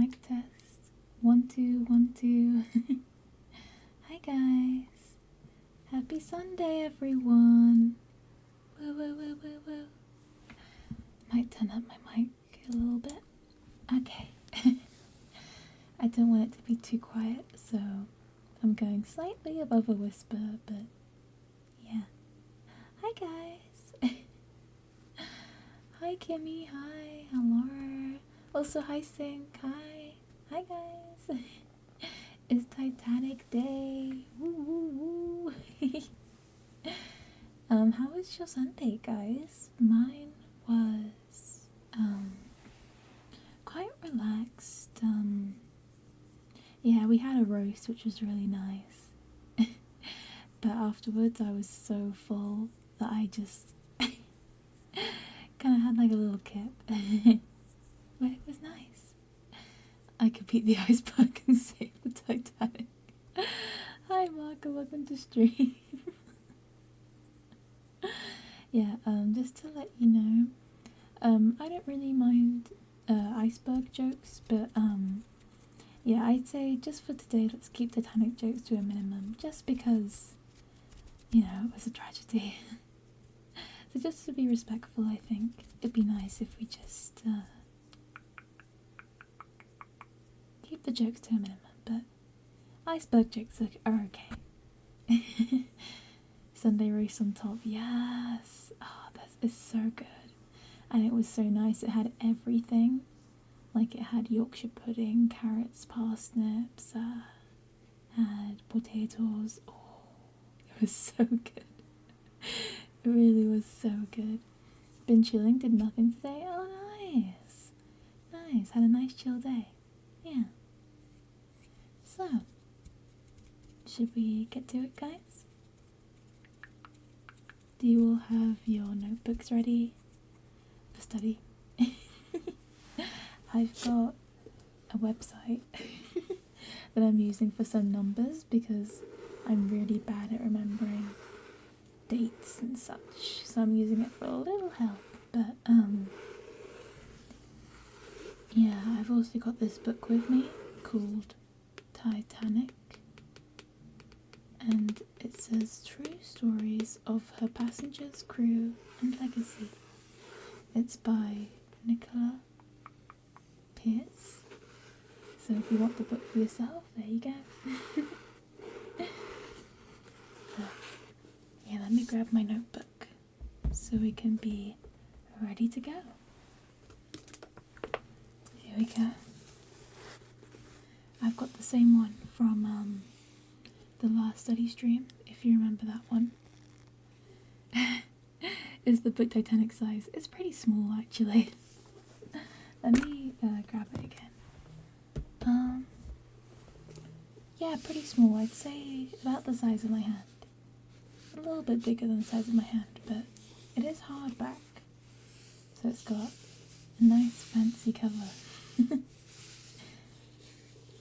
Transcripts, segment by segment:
Mic test. 1 2 1 2. Hi guys. Happy Sunday, everyone. Woo woo woo woo woo. Might turn up my mic a little bit. Okay. I don't want it to be too quiet, so I'm going slightly above a whisper, but yeah. Hi guys. Hi Kimmy. Hi. Hello. Also hi Sync. Hi. Hi guys. It's Titanic Day. Woo woo woo. How was your Sunday, guys? Mine was quite relaxed. Yeah, we had a roast, which was really nice. But afterwards, I was so full that I just kind of had like a little kip. But it was nice. I could beat the iceberg and save the Titanic. Hi, Marco. Welcome to stream. Yeah, just to let you know, I don't really mind iceberg jokes, but yeah, I'd say just for today, let's keep Titanic jokes to a minimum, just because, you know, it was a tragedy. So just to be respectful, I think it'd be nice if we just keep the jokes to a minimum, but iceberg jokes are okay. Sunday roast on top, yes! Oh, this is so good. And it was so nice, it had everything. Like it had Yorkshire pudding, carrots, parsnips, had potatoes. Oh, it was so good. It really was so good. Been chilling, did nothing today. Oh, nice. Nice, had a nice chill day. Yeah. So, should we get to it, guys? Do you all have your notebooks ready for study? I've got a website that I'm using for some numbers because I'm really bad at remembering dates and such, so I'm using it for a little help. But yeah, I've also got this book with me called Titanic, and it says True Stories of Her Passengers, Crew and Legacy. It's by Nicola Pierce. So if you want the book for yourself, there you go. Yeah, let me grab my notebook so we can be ready to go. Here we go. I've got the same one from the last study stream, if you remember that one. Is the book Titanic size? It's pretty small actually. Let me grab it again. Yeah, pretty small. I'd say about the size of my hand. A little bit bigger than the size of my hand, but it is hardback. So it's got a nice fancy cover.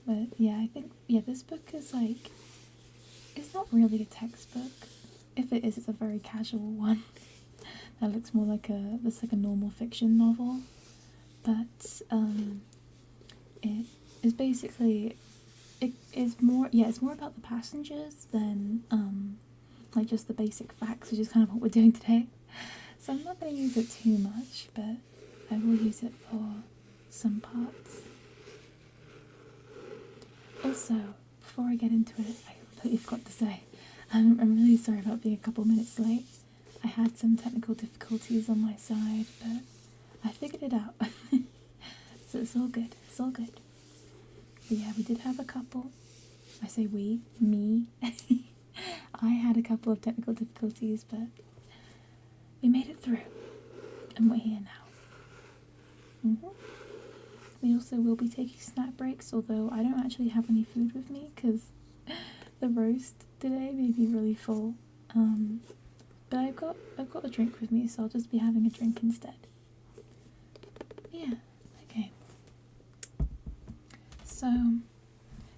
But yeah, I think, yeah, this book is like, it's not really a textbook. If it is, it's a very casual one. That looks more like it's like a normal fiction novel. But it is basically, it is more, yeah, it's more about the passengers than like just the basic facts, which is kind of what we're doing today. So I'm not going to use it too much, but I will use it for some parts. Also, before I get into it, I completely forgot to say, I'm really sorry about being a couple minutes late. I had some technical difficulties on my side, but I figured it out. So it's all good, it's all good. But yeah, we did have a couple. I say we, me. I had a couple of technical difficulties, but we made it through, and we're here now. We also will be taking snack breaks, although I don't actually have any food with me because the roast today made me really full. But I've got a drink with me, so I'll just be having a drink instead. Yeah, okay. So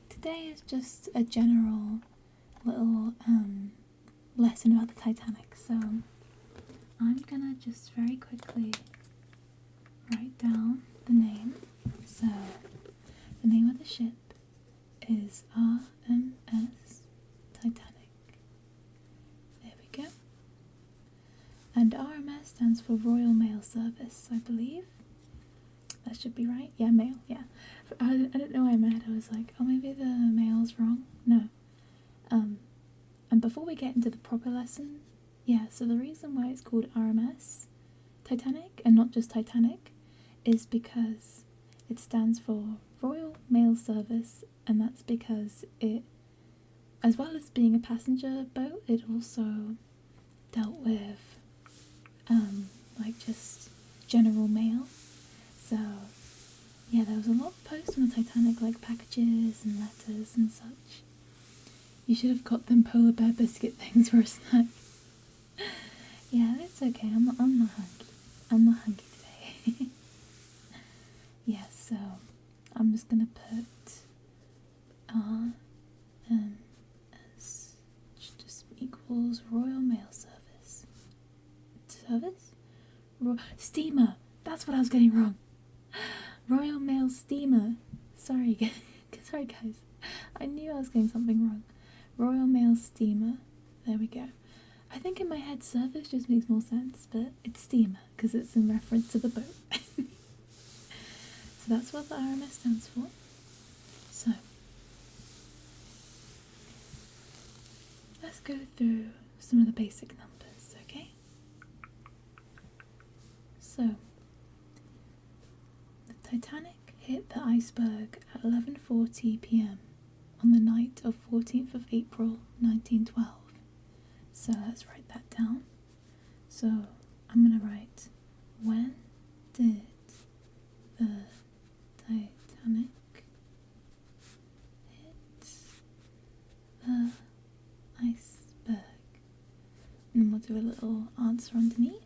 today is just a general little lesson about the Titanic. So I'm gonna just very quickly write down the name. So the name of the ship is RMS Titanic. There we go. And RMS stands for Royal Mail Service, I believe. That should be right. Yeah, mail, yeah. I don't know why in my head I was like, oh, maybe the mail's wrong. No. And before we get into the proper lesson, yeah, so the reason why it's called RMS Titanic and not just Titanic is because it stands for Royal Mail Service, and that's because it, as well as being a passenger boat, it also dealt with, like just general mail. So, yeah, there was a lot of posts on the Titanic, like packages and letters and such. You should have got them polar bear biscuit things for a snack. Yeah, it's okay. I'm not hungry. I'm not hungry today. Yeah, so I'm just gonna put as just equals Royal Mail Service. Steamer. That's what I was getting wrong. Royal Mail Steamer. Sorry, sorry guys. I knew I was getting something wrong. Royal Mail Steamer. There we go. I think in my head service just makes more sense, but it's steamer because it's in reference to the boat. So that's what the RMS stands for. So let's go through some of the basic numbers, okay? So the Titanic hit the iceberg at 11:40 p.m. on the night of 14th of April 1912. So let's write that down. So I'm going to write, when did the Titanic hit the iceberg? And we'll do a little answer underneath.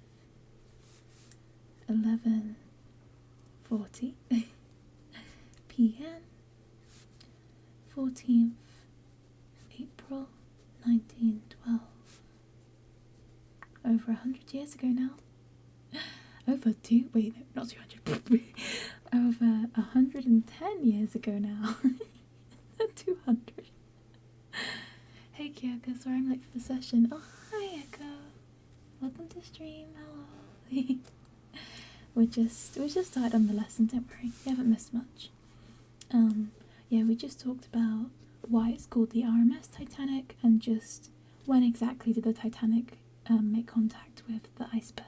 11:40 p.m. 14th April 1912. Over 100 years ago now. Over 110 years ago now. 200. Hey Kyoka, sorry I'm late for the session. Oh, hi Echo. Welcome to stream, hello. we just started on the lesson, don't worry. You haven't missed much. Yeah, we just talked about why it's called the RMS Titanic and just when exactly did the Titanic make contact with the iceberg.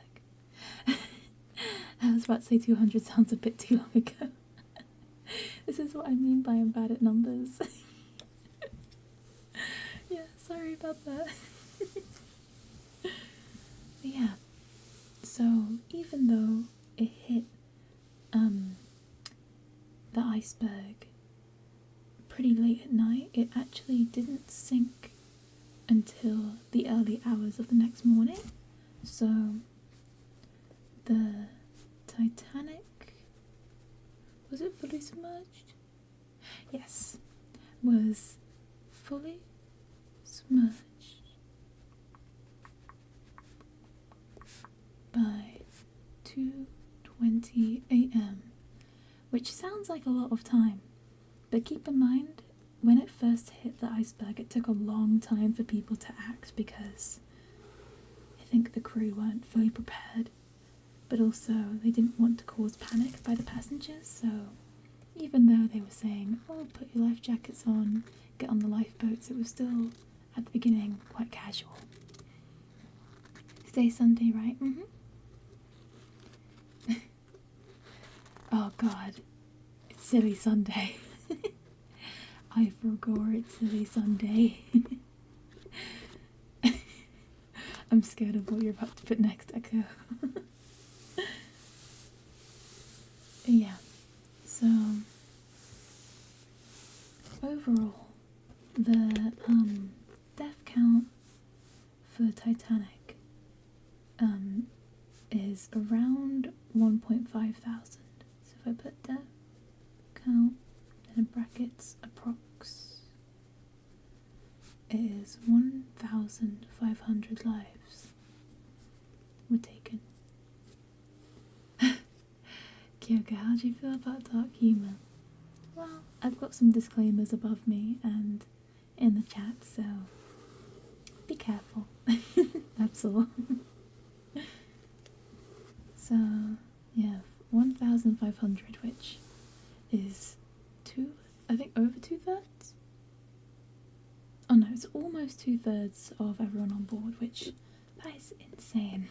I was about to say 200 sounds a bit too long ago. This is what I mean by I'm bad at numbers. Yeah, sorry about that. Yeah, so even though it hit the iceberg pretty late at night, it actually didn't sink until the early hours of the next morning. So the Titanic, was it fully submerged? Yes, was fully submerged by 2:20 a.m, which sounds like a lot of time, but keep in mind, when it first hit the iceberg, it took a long time for people to act because I think the crew weren't fully prepared, but also they didn't want to cause panic by the passengers, so even though they were saying, oh, put your life jackets on, get on the lifeboats, it was still, at the beginning, quite casual. Today's Sunday, right? Mm-hmm. Oh god, it's Silly Sunday. I forgot it's Silly Sunday. I'm scared of what you're about to put next, Echo. Yeah, so overall, the death count for the Titanic is around 1.5 thousand. So if I put death count in brackets approx, it is 1,500 lives were taken. Kyoka, how do you feel about dark humour? Well, I've got some disclaimers above me and in the chat, so be careful. That's all. So, yeah, 1,500, which is I think over 2/3? Oh no, it's almost 2/3 of everyone on board, which, that is insane.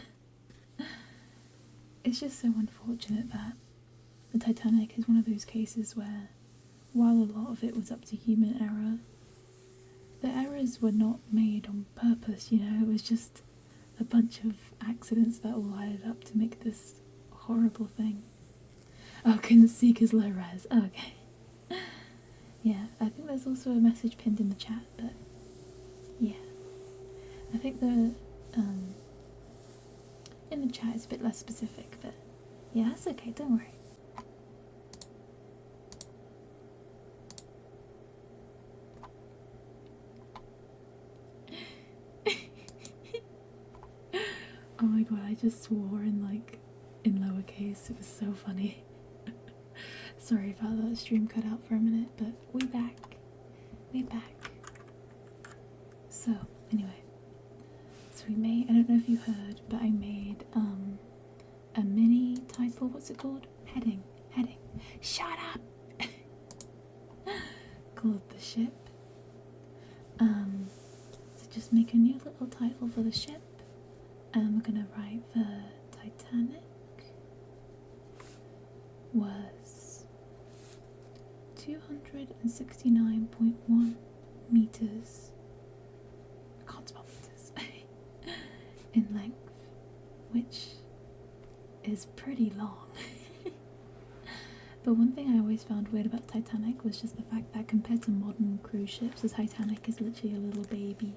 It's just so unfortunate that the Titanic is one of those cases where, while a lot of it was up to human error, the errors were not made on purpose, you know, it was just a bunch of accidents that all added up to make this horrible thing. Oh, couldn't see 'cause low res. Oh, okay. Yeah, I think there's also a message pinned in the chat, but yeah. I think the in the chat it's a bit less specific, but yeah, that's okay, don't worry. Oh my god, I just swore in lowercase, it was so funny. Sorry about that, stream cut out for a minute, but we back. So, anyway. So we made, I don't know if you heard, but I made a mini title, what's it called? Heading. Shut up! Called the ship. So just make a new little title for the ship. And we're gonna write the Titanic was 269.1 meters. I can't spell meters. In length, which is pretty long. But one thing I always found weird about Titanic was just the fact that compared to modern cruise ships, the Titanic is literally a little baby.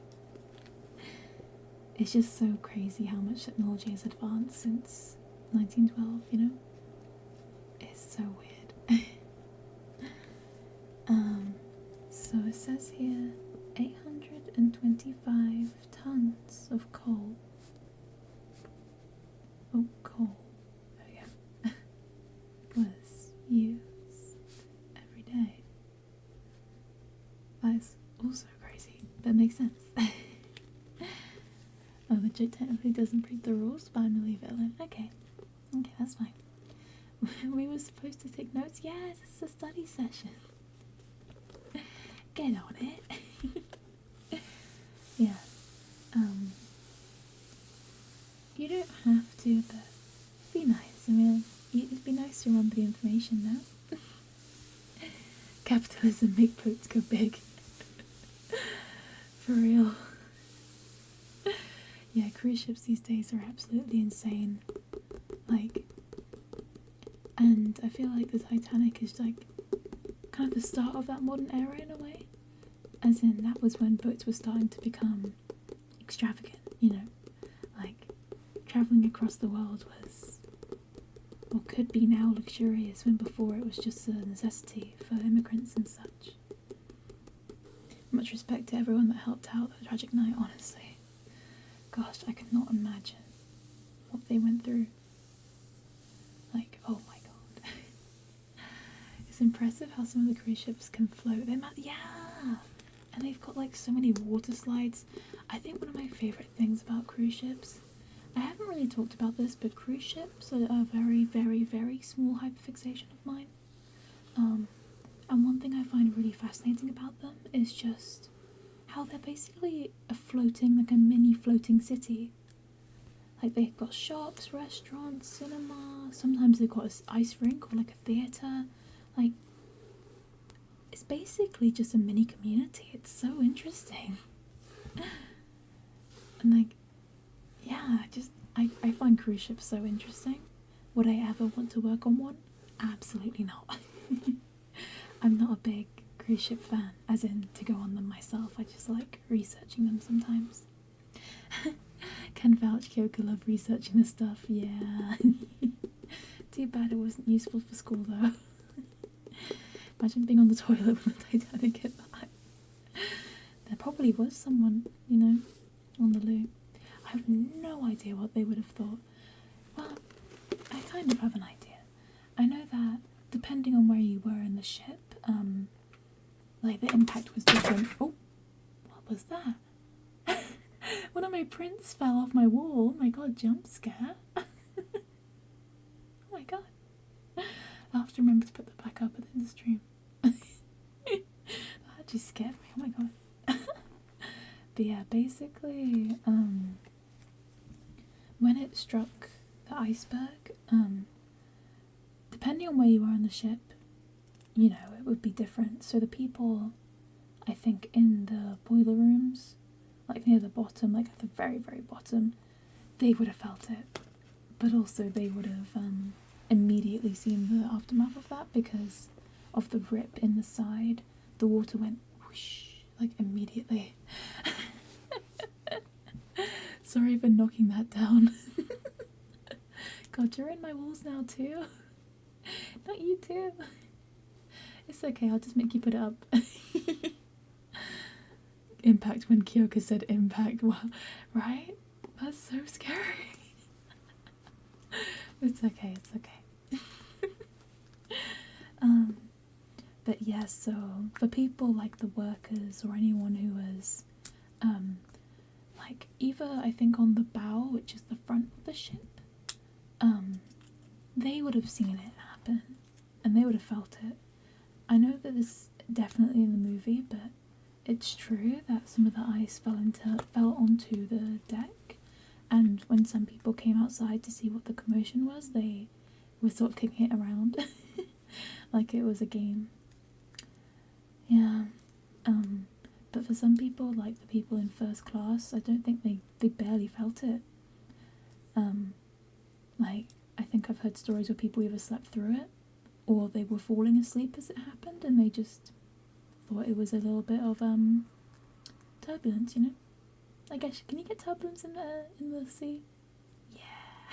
It's just so crazy how much technology has advanced since 1912, you know? It's so weird. So it says here 825 tons of coal. Oh, coal. There we go. Was used every day. That is also crazy, but makes sense. Oh, the joke technically doesn't break the rules, but I'm gonna leave it alone. Okay, that's fine. We were supposed to take notes? Yes, it's a study session. Get on it. Yeah. You don't have to, but be nice. I mean, it'd be nice to remember the information now. Capitalism make boats go big. For real. Yeah, cruise ships these days are absolutely insane. And I feel like the Titanic is kind of the start of that modern era in a way. As in, that was when boats were starting to become extravagant, you know. Travelling across the world was, or could be now, luxurious, when before it was just a necessity for immigrants and such. Much respect to everyone that helped out that tragic night, honestly. Gosh, I could not imagine what they went through. Oh my god. It's impressive how some of the cruise ships can float. Yeah! And they've got so many water slides. I think one of my favourite things about cruise ships, I haven't really talked about this, but cruise ships are a very, very, very small hyperfixation of mine. And one thing I find really fascinating about them is just how they're basically a mini floating city. They've got shops, restaurants, cinema, sometimes they've got an ice rink or a theatre. It's basically just a mini community. It's so interesting. And yeah, I find cruise ships so interesting. Would I ever want to work on one? Absolutely not. I'm not a big cruise ship fan, as in to go on them myself. I just like researching them sometimes. Can vouch, Kyoka love researching this stuff, yeah. Too bad it wasn't useful for school though. Imagine being on the toilet when the Titanic hit that. There probably was someone, you know, on the loo. I have no idea what they would have thought. Well, I kind of have an idea. I know that depending on where you were in the ship, like the impact was different. Oh, what was that? One of my prints fell off my wall. Oh my god, jump scare. Oh my god. I'll have to remember to put that back up at the end of the stream. That just scared me. Oh my god. But yeah, basically, when it struck the iceberg, depending on where you were on the ship, you know, it would be different. So the people, I think, in the boiler rooms, like near the bottom, like at the very, very bottom, they would have felt it. But also they would have immediately seen the aftermath of that because of the rip in the side. The water went whoosh, like immediately. Sorry for knocking that down. God, you're in my walls now too. Not you too. It's okay, I'll just make you put it up. Impact when Kyoka said impact. Wow, right? That's so scary. It's okay, it's okay. But yeah, so for people like the workers or anyone who was like either I think on the bow, which is the front of the ship, they would have seen it happen and they would have felt it. I know that this is definitely in the movie, but it's true that some of the ice fell onto the deck, and when some people came outside to see what the commotion was, they were sort of kicking it around like it was a game. Yeah, but for some people, like the people in first class, I don't think they barely felt it. Like, I think I've heard stories where people either slept through it, or they were falling asleep as it happened, and they just thought it was a little bit of, turbulence, you know? I guess, can you get turbulence in the sea? Yeah.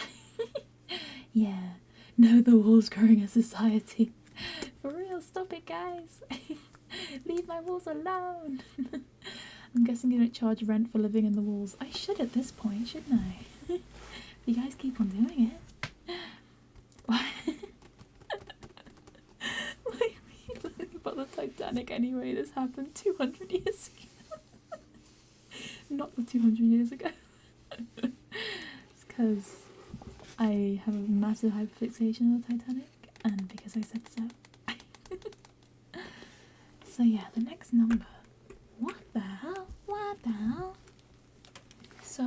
Yeah. No, the walls growing a society. For real, stop it, guys. Leave my walls alone. I'm guessing you don't charge rent for living in the walls. I should at this point, shouldn't I? You guys keep on doing it. What? Learning about the Titanic anyway, this happened 200 years ago. Not the 200 years ago. It's because I have a massive hyperfixation on the Titanic, and because I said so. So yeah, the next number. What the hell? What the hell? So,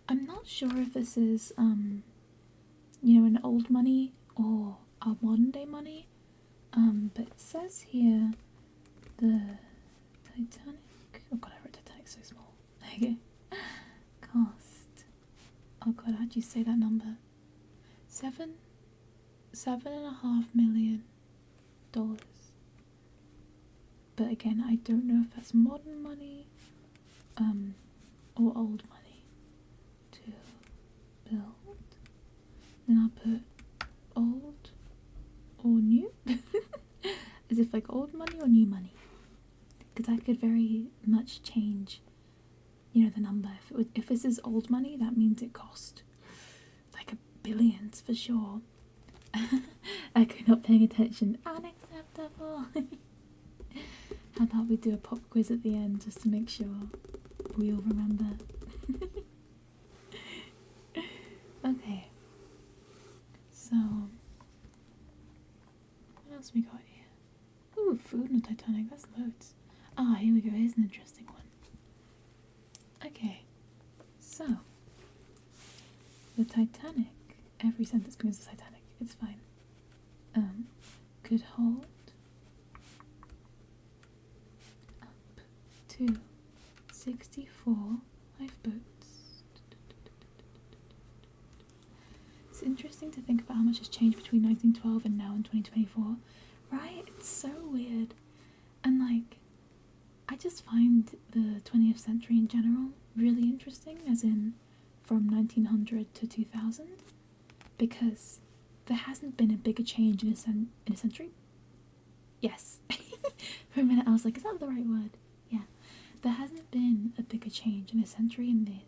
I'm not sure if this is, you know, an old money or a modern day money. But it says here the Titanic. Oh god, I wrote Titanic so small. Okay. Cost. Oh god, how'd you say that number? $7.5 million. But again, I don't know if that's modern money, or old money to build. Then I'll put old or new, as if like old money or new money, because that could very much change, you know, the number. If this is old money, that means it cost like billions for sure. Echo not paying attention. Unacceptable. How about we do a pop quiz at the end just to make sure we all remember? Okay. So, what else we got here? Ooh, food in the Titanic, that's loads. Ah, here we go, here's an interesting one. Okay, so, the Titanic, every sentence begins with Titanic, it's fine, could hold up to 64 lifeboats. It's interesting to think about how much has changed between 1912 and now in 2024, right? It's so weird. And like, I just find the 20th century in general really interesting, as in from 1900 to 2000, because there hasn't been a bigger change in a century. Yes. For a minute I was like, is that the right word? Yeah. There hasn't been a bigger change in a century in the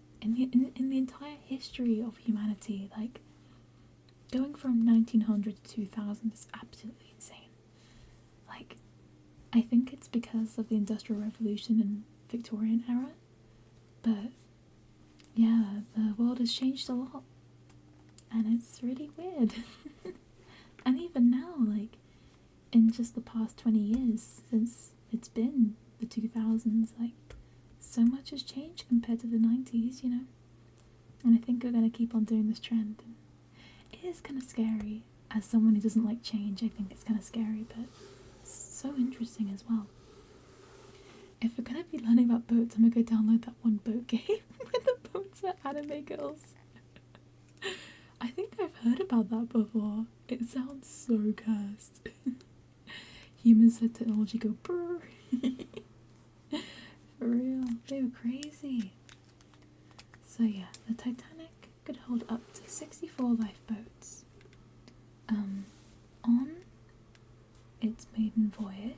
entire history of humanity. Like, going from 1900 to 2000 is absolutely insane. Like, I think it's because of the Industrial Revolution and Victorian era, but yeah, the world has changed a lot, and it's really weird. And even now, like, in just the past 20 years since it's been the 2000s, like, so much has changed compared to the 90s, you know? And I think we're going to keep on doing this trend. And it is kind of scary. As someone who doesn't like change, I think it's kind of scary, but so interesting as well. If we're going to be learning about boats, I'm going to go download that one boat game where the boats are anime girls. I think I've heard about that before. It sounds so cursed. Humans let technology go brr. For real, they were crazy. So yeah, the Titanic could hold up to 64 lifeboats. On its maiden voyage,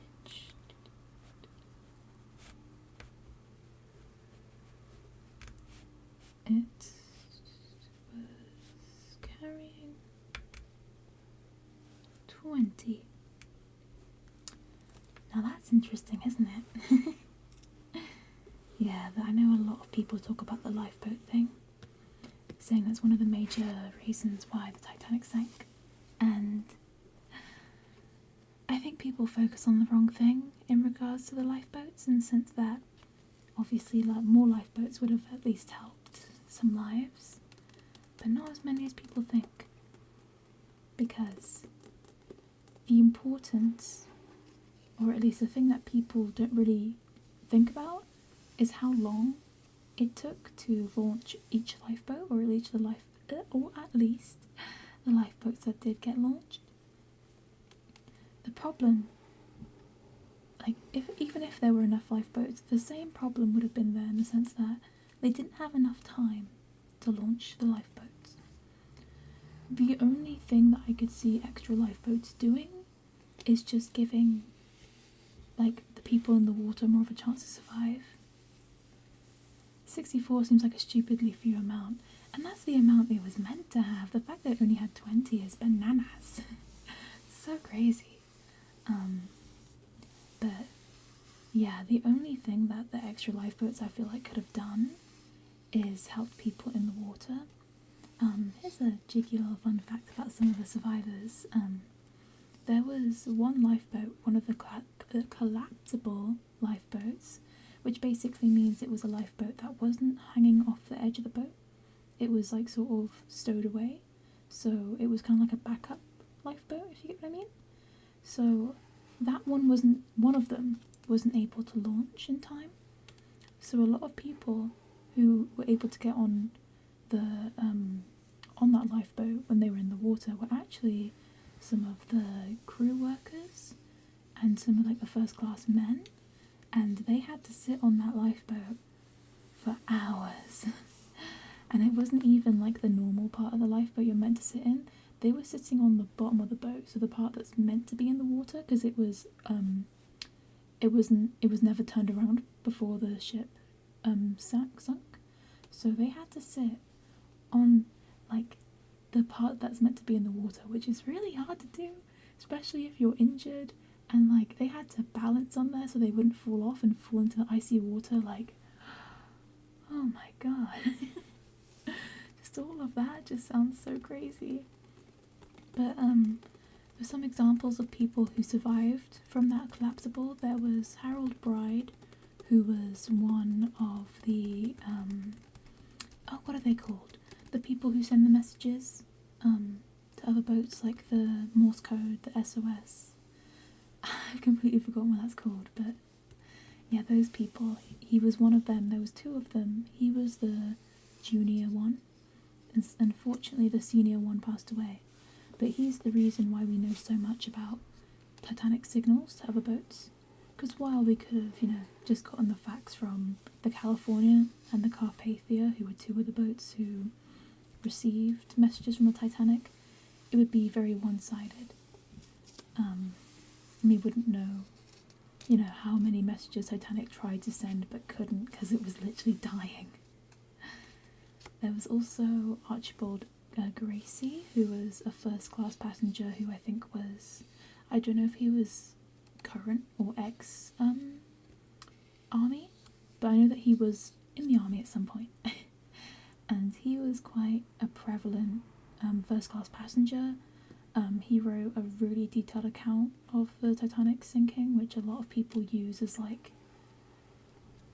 it was carrying 20. Now that's interesting, isn't it? Yeah, I know a lot of people talk about the lifeboat thing, saying that's one of the major reasons why the Titanic sank. And I think people focus on the wrong thing in regards to the lifeboats, in the sense that obviously like more lifeboats would have at least helped some lives, but not as many as people think. Because the importance, or at least the thing that people don't really think about, is how long it took to launch each lifeboat, or at least the lifeboats that did get launched. The problem, like, even if there were enough lifeboats, the same problem would have been there, in the sense that they didn't have enough time to launch the lifeboats. The only thing that I could see extra lifeboats doing is just giving, like, the people in the water more of a chance to survive. 64 seems like a stupidly few amount, and that's the amount it was meant to have. The fact that it only had 20 is bananas. So crazy. But yeah, the only thing that the extra lifeboats I feel like could have done is help people in the water. Here's a cheeky little fun fact about some of the survivors. There was one lifeboat, one of the collapsible lifeboats, which basically means it was a lifeboat that wasn't hanging off the edge of the boat. It was like sort of stowed away, so it was kind of like a backup lifeboat, if you get what I mean. So that one of them wasn't able to launch in time. So a lot of people who were able to get on that lifeboat when they were in the water were actually some of the crew workers and some of like the first class men, and they had to sit on that lifeboat for hours. And it wasn't even like the normal part of the lifeboat you're meant to sit in. They were sitting on the bottom of the boat, so the part that's meant to be in the water, because it was never turned around before the ship sunk. So they had to sit on like the part that's meant to be in the water, which is really hard to do, especially if you're injured. And like they had to balance on there so they wouldn't fall off and fall into the icy water. Like, oh my god. Just all of that just sounds so crazy. But there's some examples of people who survived from that collapsible. There was Harold Bride, who was one of the what are they called? The people who send the messages to other boats, like the Morse code, the SOS. I've completely forgotten what that's called, but yeah, those people. He was one of them. There was two of them. He was the junior one, and unfortunately the senior one passed away. But he's the reason why we know so much about Titanic signals to other boats. Because while we could have, just gotten the facts from the California and the Carpathia, who were two of the boats who received messages from the Titanic, it would be very one-sided. We wouldn't know, how many messages Titanic tried to send but couldn't because it was literally dying. There was also Archibald Gracie, who was a first-class passenger who I think was, I don't know if he was current or ex army, but I know that he was in the army at some point. And he was quite a prevalent first class passenger. He wrote a really detailed account of the Titanic sinking, which a lot of people use as like,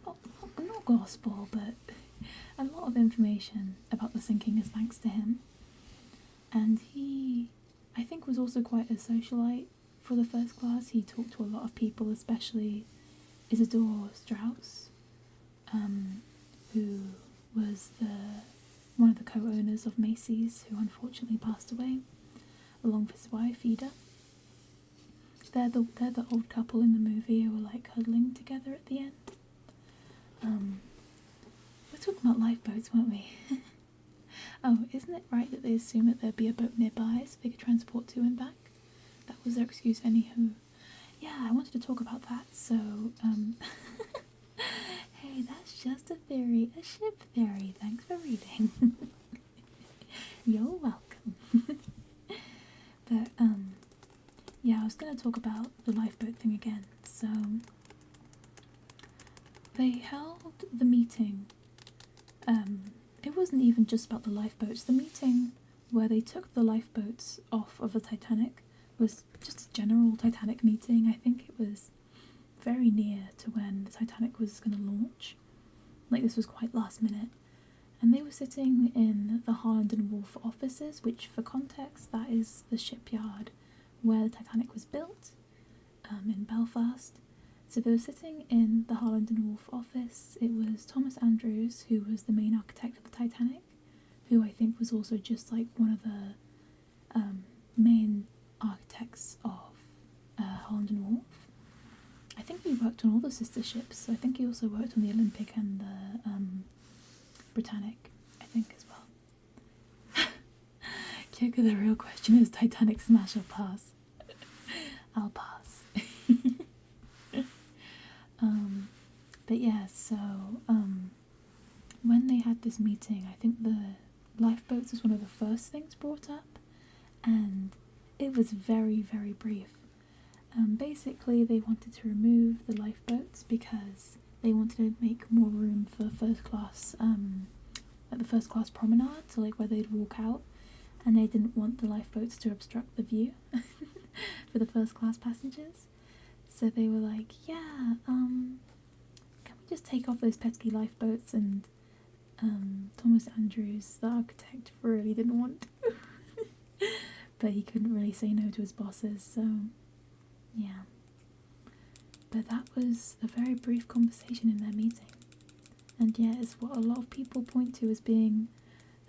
not gospel, but a lot of information about the sinking is thanks to him. And he, I think, was also quite a socialite for the first class. He talked to a lot of people, especially Isidore Strauss, who was one of the co-owners of Macy's, who unfortunately passed away, along with his wife Ida. They're the old couple in the movie who were like cuddling together at the end. We're talking about lifeboats, weren't we? Oh, isn't it right that they assume that there'd be a boat nearby so they could transport to and back? That was their excuse, anywho. Yeah, I wanted to talk about that, so, hey, that's just a theory, a ship theory. Thanks for reading. You're welcome. But, yeah, I was going to talk about the lifeboat thing again. So, they held the meeting. It wasn't even just about the lifeboats. The meeting where they took the lifeboats off of the Titanic was just a general Titanic meeting. I think it was very near to when the Titanic was going to launch. Like, this was quite last minute. And they were sitting in the Harland and Wolff offices, which, for context, that is the shipyard where the Titanic was built, in Belfast. So they were sitting in the Harland and Wolff office. It was Thomas Andrews, who was the main architect of the Titanic, who I think was also just like one of the main architects of Harland and Wolff. I think he worked on all the sister ships. I think he also worked on the Olympic and the Britannic, I think, as well. Kyoka, the real question is Titanic smash or pass? I'll pass. But yeah, so when they had this meeting, I think the lifeboats was one of the first things brought up, and it was very, very brief. Basically, they wanted to remove the lifeboats because they wanted to make more room for first class, like the first class promenade, so like where they'd walk out, and they didn't want the lifeboats to obstruct the view for the first class passengers. So they were like, yeah, can we just take off those pesky lifeboats? And Thomas Andrews, the architect, really didn't want to. But he couldn't really say no to his bosses, so yeah. But that was a very brief conversation in their meeting. And yeah, it's what a lot of people point to as being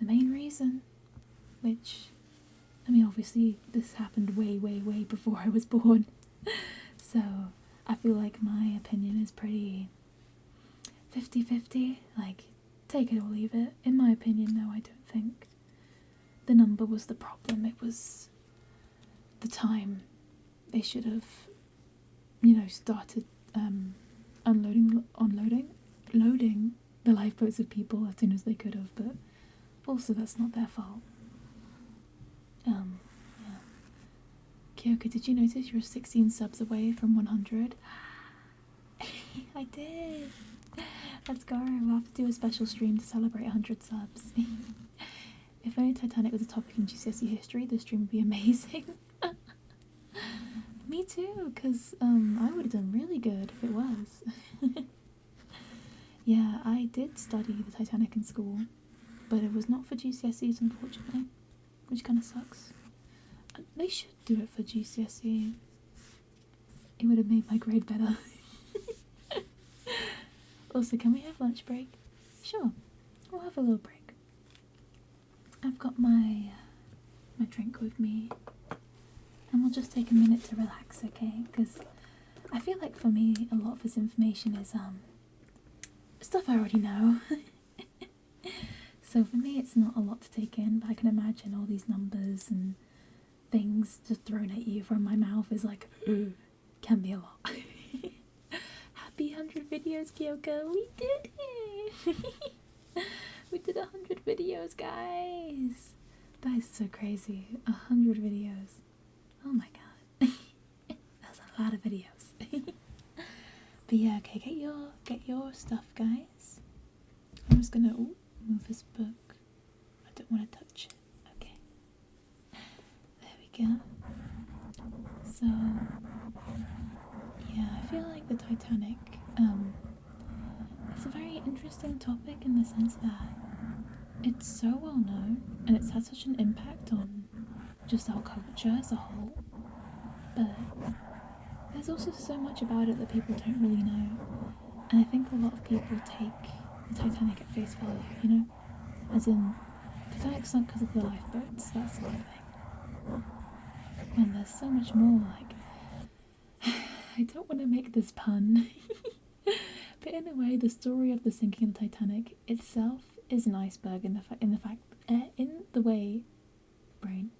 the main reason. Which, I mean, obviously this happened way, way, way before I was born. So I feel like my opinion is pretty 50-50. Like, take it or leave it. In my opinion, though, I don't think the number was the problem. It was the time. They should have, started loading the lifeboats of people as soon as they could have. But also, that's not their fault. Yeah. Kyoka, did you notice you're 16 subs away from 100? I did. Let's go. We'll have to do a special stream to celebrate 100 subs. If only Titanic was a topic in GCSE history, the stream would be amazing. Me too, because I would have done really good if it was. Yeah, I did study the Titanic in school, but it was not for GCSEs, unfortunately, which kind of sucks. They should do it for GCSE. It would have made my grade better. Also, can we have lunch break? Sure, we'll have a little break. I've got my drink with me, and we'll just take a minute to relax, okay? Because I feel like for me, a lot of this information is stuff I already know. So for me, it's not a lot to take in, but I can imagine all these numbers and things just thrown at you from my mouth is like, can be a lot. Happy 100 videos, Kyoka! We did it! We did 100 videos, guys! That is so crazy. 100 videos. Oh my god. That's a lot of videos. But yeah, okay, get your stuff, guys. I'm just gonna move this book. I don't want to touch it. Okay. There we go. So yeah, I feel like the Titanic, it's a very interesting topic in the sense that it's so well known and it's had such an impact on just our culture as a whole. But there's also so much about it that people don't really know. And I think a lot of people take the Titanic at face value, you know? As in, Titanic sunk because of the lifeboats, that sort of thing. And there's so much more, like... I don't want to make this pun. But in a way, the story of the sinking of the Titanic itself is an iceberg in the way... Brain.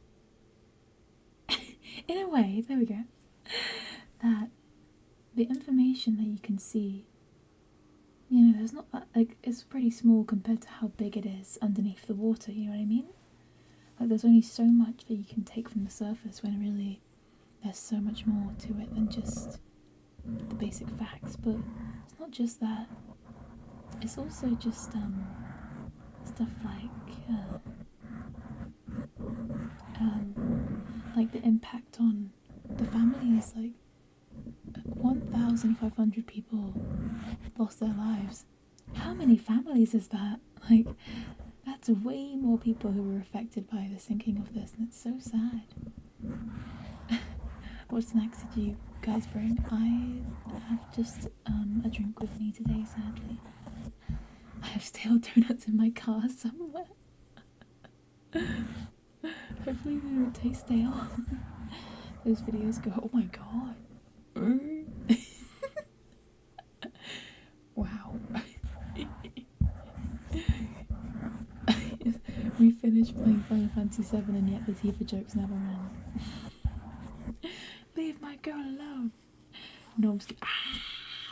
In a way, there we go. That the information that you can see, you know, there's not that, like, it's pretty small compared to how big it is underneath the water, you know what I mean? Like, there's only so much that you can take from the surface when really there's so much more to it than just the basic facts. But it's not just that, it's also just stuff like the impact on the families. Like 1,500 people lost their lives. How many families is that? Like, that's way more people who were affected by the sinking of this, and it's so sad. What snacks did you guys bring? I have just a drink with me today, sadly. I have stale donuts in my car somewhere. Hopefully they don't taste stale. Those videos go, oh my god. Wow. We finished playing Final Fantasy VII and yet the Tifa jokes never end. Leave my girl alone. No, I'm just kidding.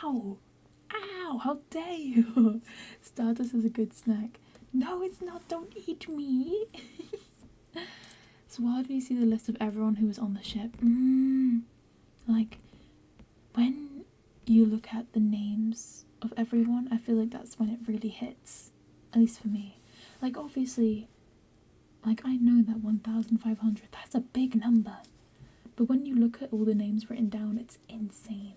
Ow! Ow! How dare you! Stardust is a good snack. No, it's not. Don't eat me. So why do you see the list of everyone who was on the ship? Like, when you look at the names of everyone, I feel like that's when it really hits. At least for me. Like, obviously, like, I know that 1,500, that's a big number. But when you look at all the names written down, it's insane.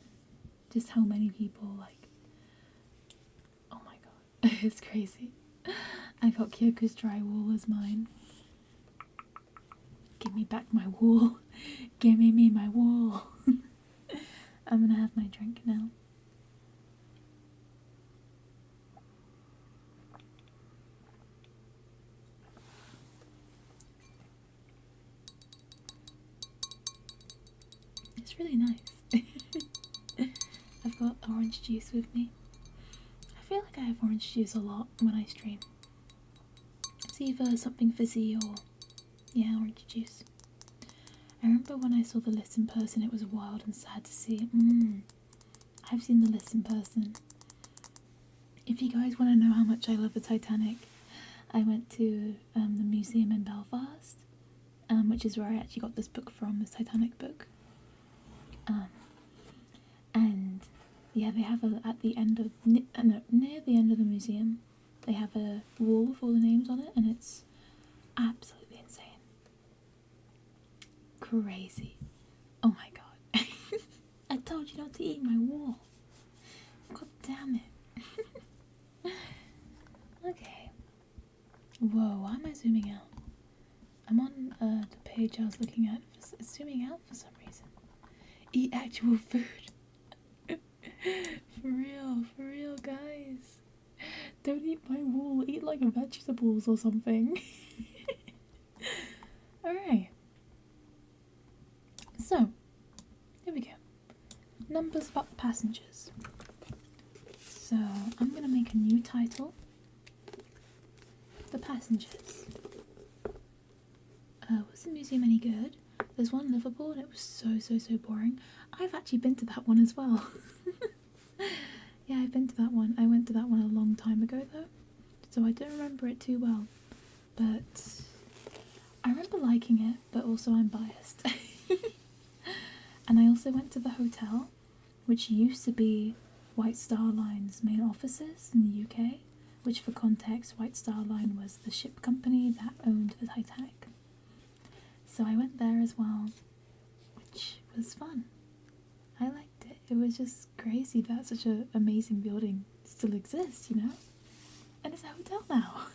Just how many people, like... Oh my god. It's crazy. I got Kyoka's drywall as mine. Give me back my wall. Give me my wall. I'm gonna have my drink now. It's really nice. I've got orange juice with me. I feel like I have orange juice a lot when I stream. It's either something fizzy or, yeah, orange juice. I remember when I saw the list in person, it was wild and sad to see. I've seen the list in person. If you guys want to know how much I love the Titanic, I went to the museum in Belfast, which is where I actually got this book from, this Titanic book. And yeah, they have at the end of near the end of the museum, they have a wall with all the names on it, and it's absolutely insane. Crazy. Oh my god. I told you not to eat my wall. God damn it. Okay. Whoa, why am I zooming out? I'm on the page I was looking at. It's zooming out for some reason. Eat actual food. For real, guys. Don't eat my wool. Eat like vegetables or something. Alright. So, here we go. Numbers about passengers. So, I'm going to make a new title. The passengers. Was the museum any good? There's one in Liverpool and it was so boring. I've actually been to that one as well. Yeah, I've been to that one. I went to that one a long time ago though, so I don't remember it too well. But I remember liking it, but also I'm biased. And I also went to the hotel, which used to be White Star Line's main offices in the UK, which for context, White Star Line was the ship company that owned the Titanic. So I went there as well, which was fun. I liked it. It was just crazy that such an amazing building still exists, you know? And it's a hotel now.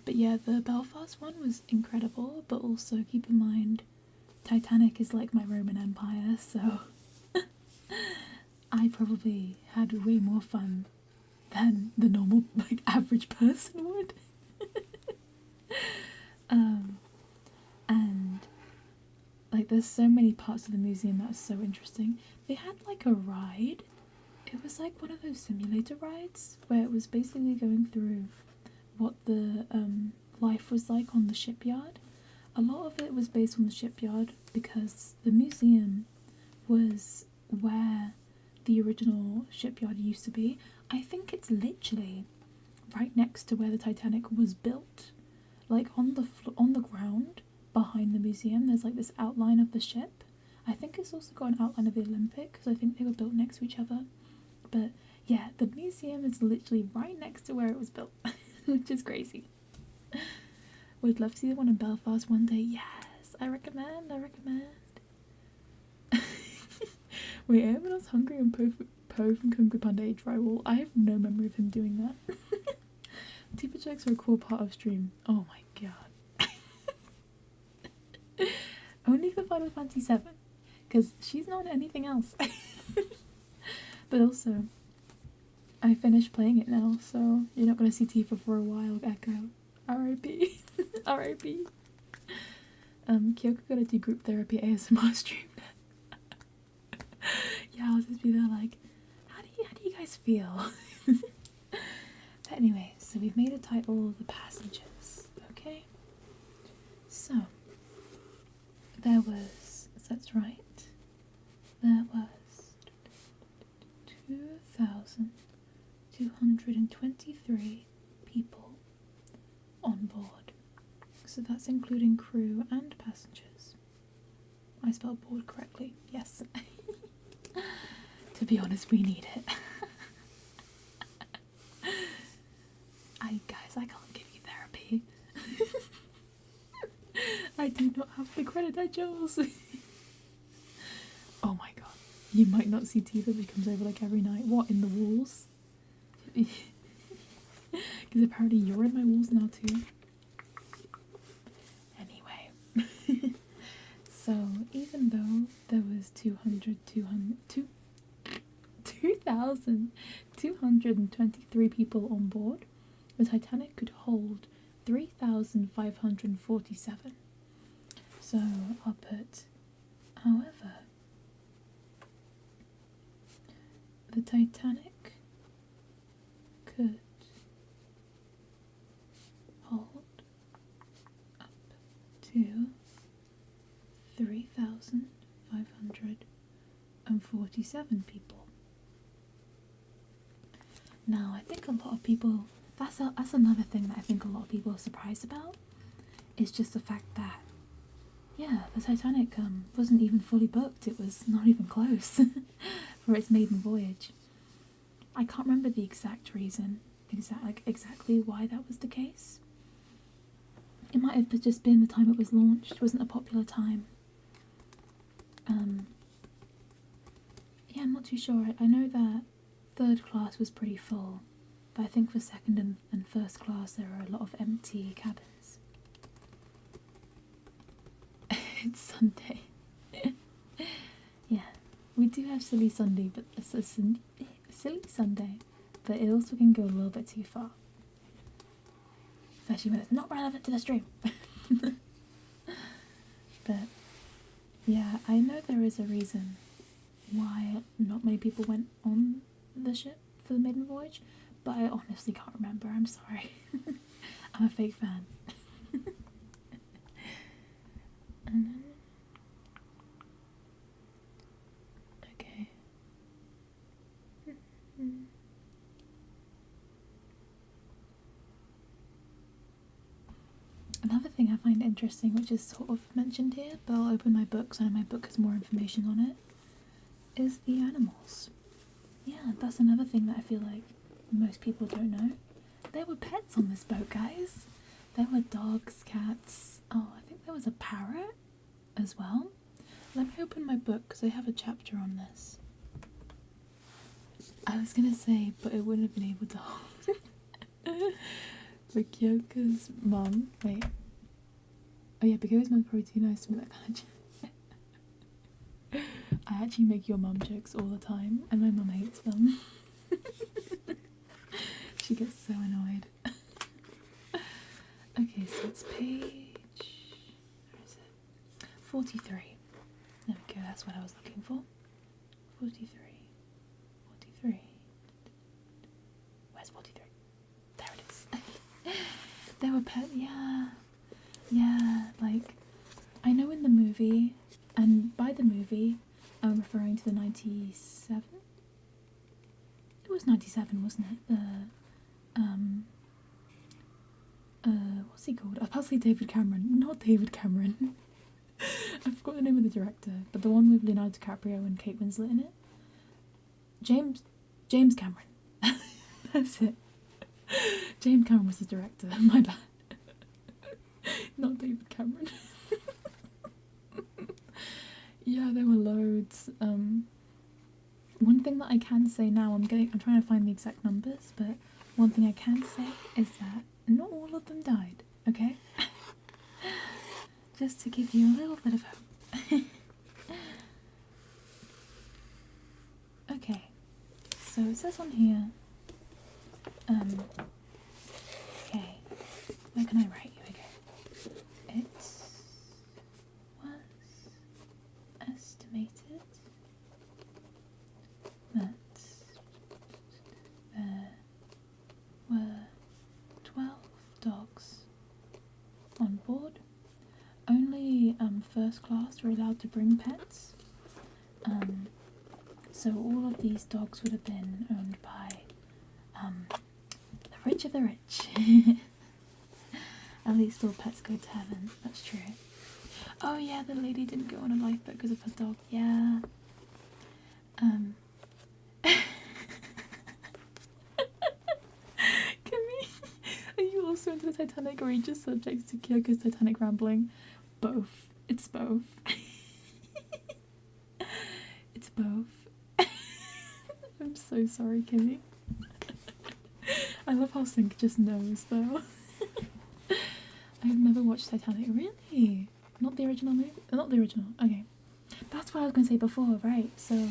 But yeah, the Belfast one was incredible, but also keep in mind, Titanic is like my Roman Empire, so I probably had way more fun than the normal, like, average person would. And like, there's so many parts of the museum that are so interesting. They had like a ride. It was like one of those simulator rides where it was basically going through what the life was like on the shipyard. A lot of it was based on the shipyard because the museum was where the original shipyard used to be. I think it's literally right next to where the Titanic was built. Like on the ground behind the museum, there's like this outline of the ship. I think it's also got an outline of the Olympic because I think they were built next to each other. But yeah, the museum is literally right next to where it was built, which is crazy. Would love to see the one in Belfast one day. Yes, I recommend. Wait, everyone's hungry and Po from Kung Fu Panda ate drywall. I have no memory of him doing that. Tifa jokes are a cool part of stream. Oh my god. Only for Final Fantasy VII, because she's not anything else. But also, I finished playing it now, so you're not going to see Tifa for a while, Echo. R.I.P. R.I.P. Kyoka gotta do group therapy ASMR stream. Yeah, I'll just be there like, how do you guys feel? But anyway, so we've made a title of the passengers, okay? So, there was, that's right, there was 2,223 people on board. So that's including crew and passengers. I spelled board correctly, yes. To be honest, we need it. Guys, I can't give you therapy. I do not have the credit I chose. Oh my god. You might not see Tifa, but she comes over like every night. What, in the walls? Because apparently you're in my walls now too. Anyway. So, even though there was 2,223 people on board, the Titanic could hold 3,547. So I'll put, however, the Titanic could hold up to 3,547 people. Now, I think a lot of people, that's another thing that I think a lot of people are surprised about, is just the fact that, yeah, the Titanic wasn't even fully booked. It was not even close for its maiden voyage. I can't remember the exact reason, exactly why that was the case. It might have just been the time it was launched. It wasn't a popular time. Yeah, I'm not too sure. I know that third class was pretty full, but I think for second and first class there are a lot of empty cabins. It's Sunday. Yeah, we do have Silly Sunday, but it's a Silly Sunday, but it also can go a little bit too far. Especially when it's not relevant to the stream. But yeah, I know there is a reason why not many people went on the ship for the maiden voyage, but I honestly can't remember. I'm sorry. I'm a fake fan. Okay. Another thing I find interesting, which is sort of mentioned here, but I'll open my book, so my book has more information on it, is the animals. Yeah, that's another thing that I feel like most people don't know. There were pets on this boat, guys. There were dogs, cats. Oh, I think there was a parrot as well. Let me open my book because I have a chapter on this. I was gonna say, but it wouldn't have been able to hold it. But Kyoka's mum, wait. Oh yeah, Kyoka's mum's probably too nice to me, that kind of joke. I actually make your mum jokes all the time, and my mum hates them. She gets so annoyed. Okay, so it's page... where is it? 43. There we go, that's what I was looking for. 43. 43. Where's 43? There it is. There were pets, yeah. Yeah, like, I know in the movie, and by the movie, I'm referring to the 97? It was 97, wasn't it? The, what's he called? I was about to say David Cameron. Not David Cameron. I forgot the name of the director, but the one with Leonardo DiCaprio and Kate Winslet in it. James Cameron. That's it. James Cameron was the director. My bad. Not David Cameron. Yeah, there were loads. One thing that I can say now, I'm trying to find the exact numbers, but one thing I can say is that not all of them died, okay? Just to give you a little bit of hope. Okay, so it says on here, okay, where can I write? Here we go. It was estimated that there were 12 dogs on board. Only first class were allowed to bring pets. So all of these dogs would have been owned by the rich of the rich. At least all pets go to heaven, that's true. Oh yeah, the lady didn't go on a lifeboat because of her dog, yeah. Kimmy, are you also into the Titanic or are you just subject to Kyoka's Titanic rambling? Both. It's both. It's both. I'm so sorry, Kimmy. I love how Sync just knows, though. I've never watched Titanic. Really? Not the original movie? Not the original. Okay. That's what I was going to say before, right? So,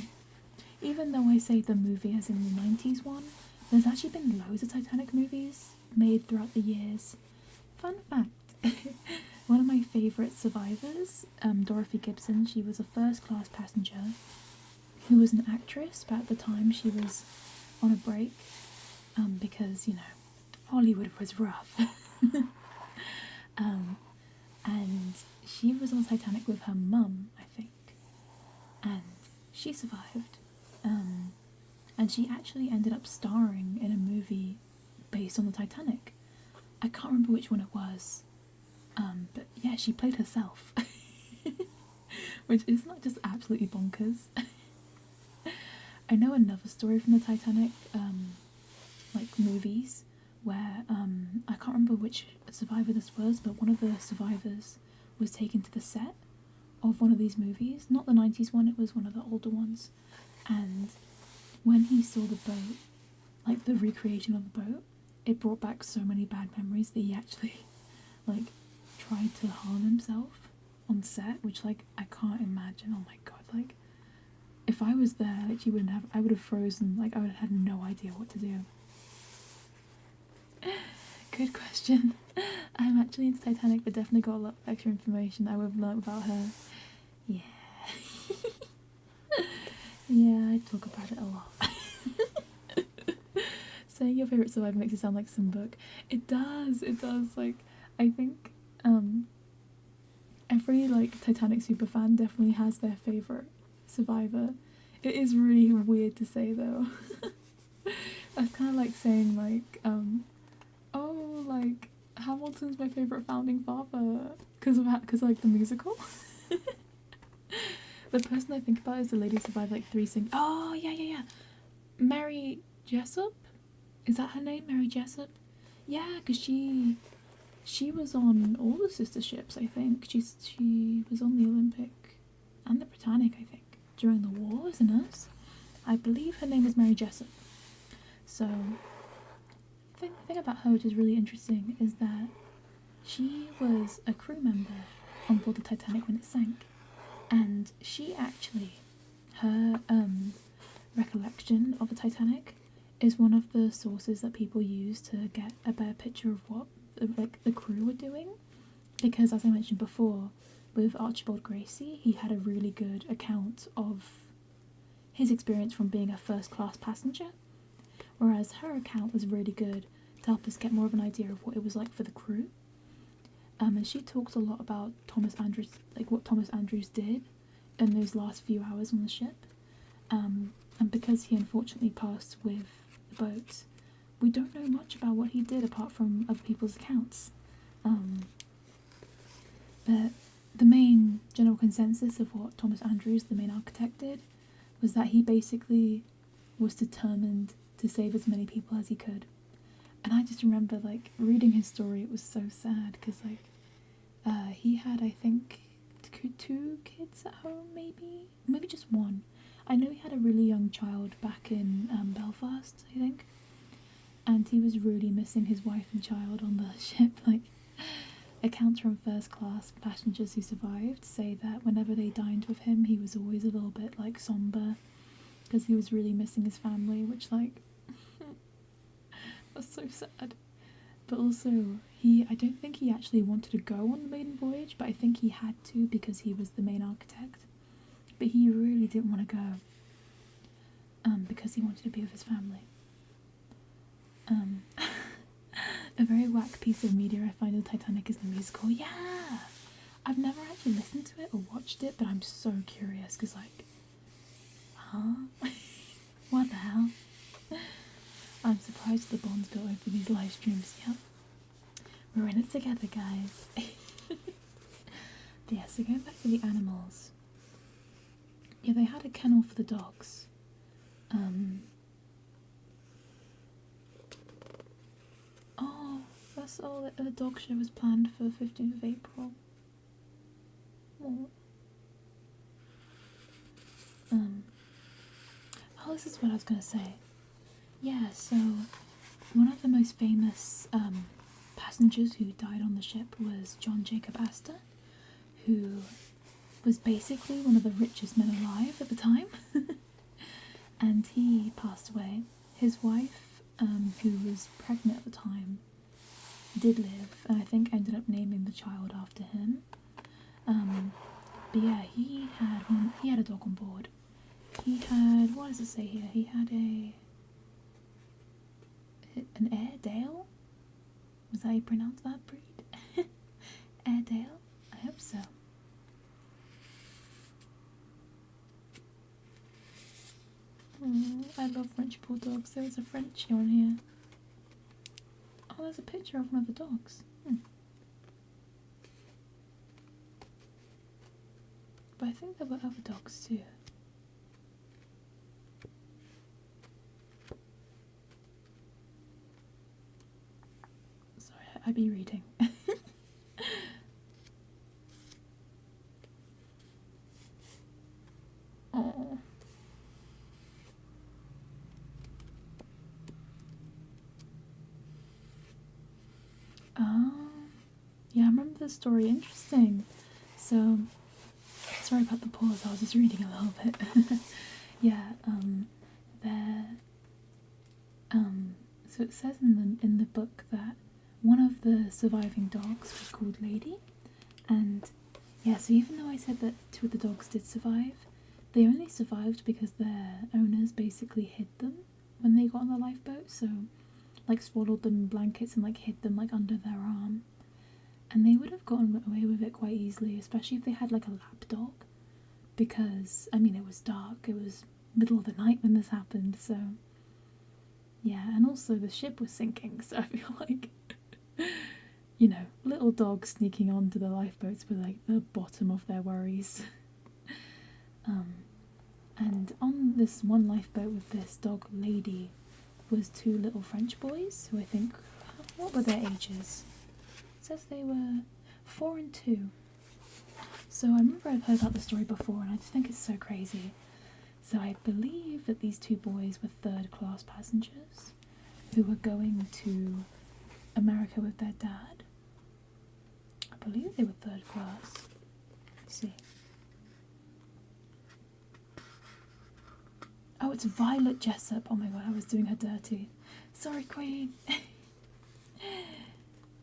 even though I say the movie as in the 90s one, there's actually been loads of Titanic movies made throughout the years. Fun fact. One of my favourite survivors, Dorothy Gibson, she was a first-class passenger who was an actress, but at the time she was on a break because, you know, Hollywood was rough. And she was on Titanic with her mum, I think, and she survived. And she actually ended up starring in a movie based on the Titanic. I can't remember which one it was. But yeah, she played herself, which is not just absolutely bonkers. I know another story from the Titanic, like movies, where I can't remember which survivor this was, but one of the survivors was taken to the set of one of these movies, not the 90s one, it was one of the older ones, and when he saw the boat, like the recreation of the boat, it brought back so many bad memories that he actually, like, tried to harm himself on set, which, like, I can't imagine. Oh my god, like, if I was there, like, I would have frozen, like, I would have had no idea what to do. Good question. I'm actually into Titanic, but definitely got a lot of extra information I would have learnt about her. Yeah. Yeah, I talk about it a lot. Saying your favourite survivor makes it sound like some book. It does, like, I think, every, like, Titanic superfan definitely has their favourite survivor. It is really weird to say, though. That's kind of like saying, like, oh, like, Hamilton's my favourite founding father because like the musical. The person I think about is the lady who survived like 3 sing. Oh yeah. Mary Jessup, is that her name? Mary Jessup. Yeah, because she was on all the sister ships. I think she was on the Olympic and the Britannic. I think during the war as a nurse. I believe her name was Mary Jessup. So the thing about her which is really interesting is that she was a crew member on board the Titanic when it sank, and she actually, her recollection of the Titanic is one of the sources that people use to get a better picture of what like the crew were doing, because as I mentioned before with Archibald Gracie, he had a really good account of his experience from being a first class passenger, whereas her account was really good to help us get more of an idea of what it was like for the crew. And she talks a lot about Thomas Andrews, like what Thomas Andrews did in those last few hours on the ship. And because he unfortunately passed with the boat, we don't know much about what he did apart from other people's accounts. But the main general consensus of what Thomas Andrews, the main architect, did was that he basically was determined to save as many people as he could. And I just remember like reading his story, it was so sad because like he had, I think, 2 kids at home, maybe just 1. I know he had a really young child back in Belfast, I think, and he was really missing his wife and child on the ship. Like, accounts from first class passengers who survived say that whenever they dined with him, he was always a little bit like somber because he was really missing his family, which like was so sad. But also, I don't think he actually wanted to go on the maiden voyage, but I think he had to because he was the main architect. But he really didn't want to go, because he wanted to be with his family. A very whack piece of media I find in the Titanic is the musical. Yeah! I've never actually listened to it or watched it, but I'm so curious, because like, huh? What the hell? I'm surprised the Bonds go over these live streams. Yep. We're in it together, guys. But yeah, so going back to the animals. Yeah, they had a kennel for the dogs. Oh, that's all. The dog show was planned for the 15th of April. Oh. Oh, this is what I was gonna say. Yeah, so one of the most famous passengers who died on the ship was John Jacob Astor, who was basically one of the richest men alive at the time. And he passed away. His wife, who was pregnant at the time, did live, and I think ended up naming the child after him. But yeah, he had a dog on board. He had, what does it say here? He had an Airedale? Was that how you pronounce that breed? Airedale? I hope so. I love French bulldogs. There was a Frenchie on here. Oh, there's a picture of one of the dogs. But I think there were other dogs too. Sorry, I'd be reading. Oh. Yeah, I remember the story. Interesting. So, sorry about the pause. I was just reading a little bit. Yeah. So it says in the book that one of the surviving dogs was called Lady, and yeah. So even though I said that 2 of the dogs did survive, they only survived because their owners basically hid them when they got on the lifeboat. So, like, swallowed them in blankets and like hid them like under their arm. And they would have gotten away with it quite easily, especially if they had like a lap dog, because I mean it was dark, it was middle of the night when this happened, so yeah. And also the ship was sinking, so I feel like you know, little dogs sneaking onto the lifeboats were like the bottom of their worries. And on this one lifeboat with this dog lady was two little French boys who I think, what were their ages? It says they were 4 and 2. So I remember I've heard about the story before and I just think it's so crazy. So I believe that these two boys were third-class passengers who were going to America with their dad. I believe they were third class. Let's see. Oh, it's Violet Jessup. Oh my god, I was doing her dirty. Sorry, Queen.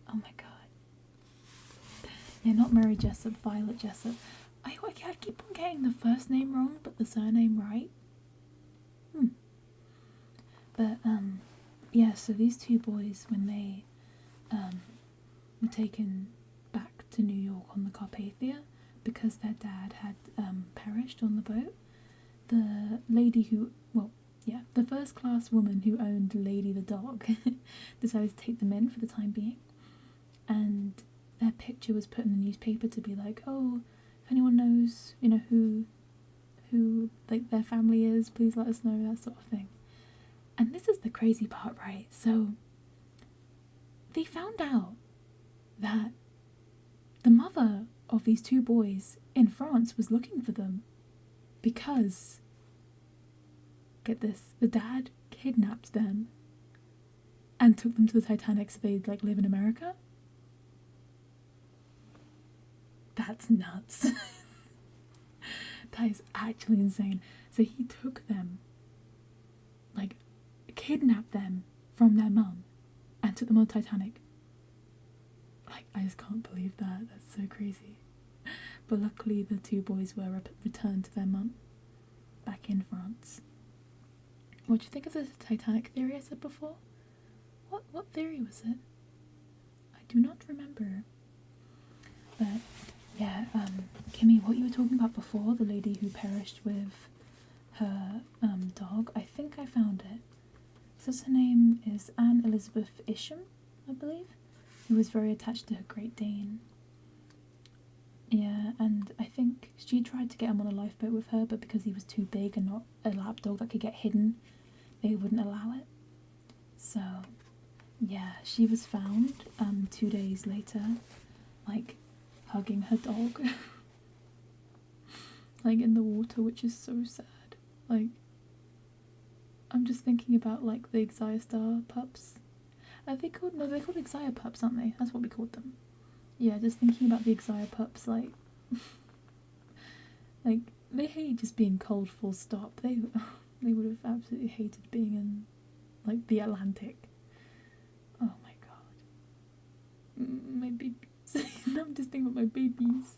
Oh my god. Yeah, not Mary Jessup, Violet Jessup. I keep on getting the first name wrong, but the surname right. But, yeah, so these two boys, when they were taken back to New York on the Carpathia, because their dad had perished on the boat, the lady who, well, yeah, the first class woman who owned Lady the dog decided to take them in for the time being, and their picture was put in the newspaper to be like, oh, if anyone knows, you know, who like their family is, please let us know, that sort of thing. And this is the crazy part, right? So they found out that the mother of these two boys in France was looking for them because, get this, the dad kidnapped them and took them to the Titanic so they'd like live in America. That's nuts. That is actually insane. So he took them, like, kidnapped them from their mum and took them on the Titanic. Like, I just can't believe that. That's so crazy. But luckily the two boys were returned to their mum back in France. What do you think of the Titanic theory I said before? What theory was it? I do not remember. But yeah, Kimmy, what you were talking about before, the lady who perished with her dog, I think I found it. So her name is Anne Elizabeth Isham, I believe, who was very attached to her Great Dane. Yeah, and I think she tried to get him on a lifeboat with her, but because he was too big and not a lap dog that could get hidden, they wouldn't allow it. So, yeah, she was found 2 days later, like, hugging her dog. Like, in the water, which is so sad. Like, I'm just thinking about, like, the Xiastar pups. Are they called? No, they're called Xia pups, aren't they? That's what we called them. Yeah, just thinking about the Xia pups, like... like, they hate just being cold full stop. They would have absolutely hated being in, like, the Atlantic. Oh my god. My babies. No, I'm just thinking about my babies.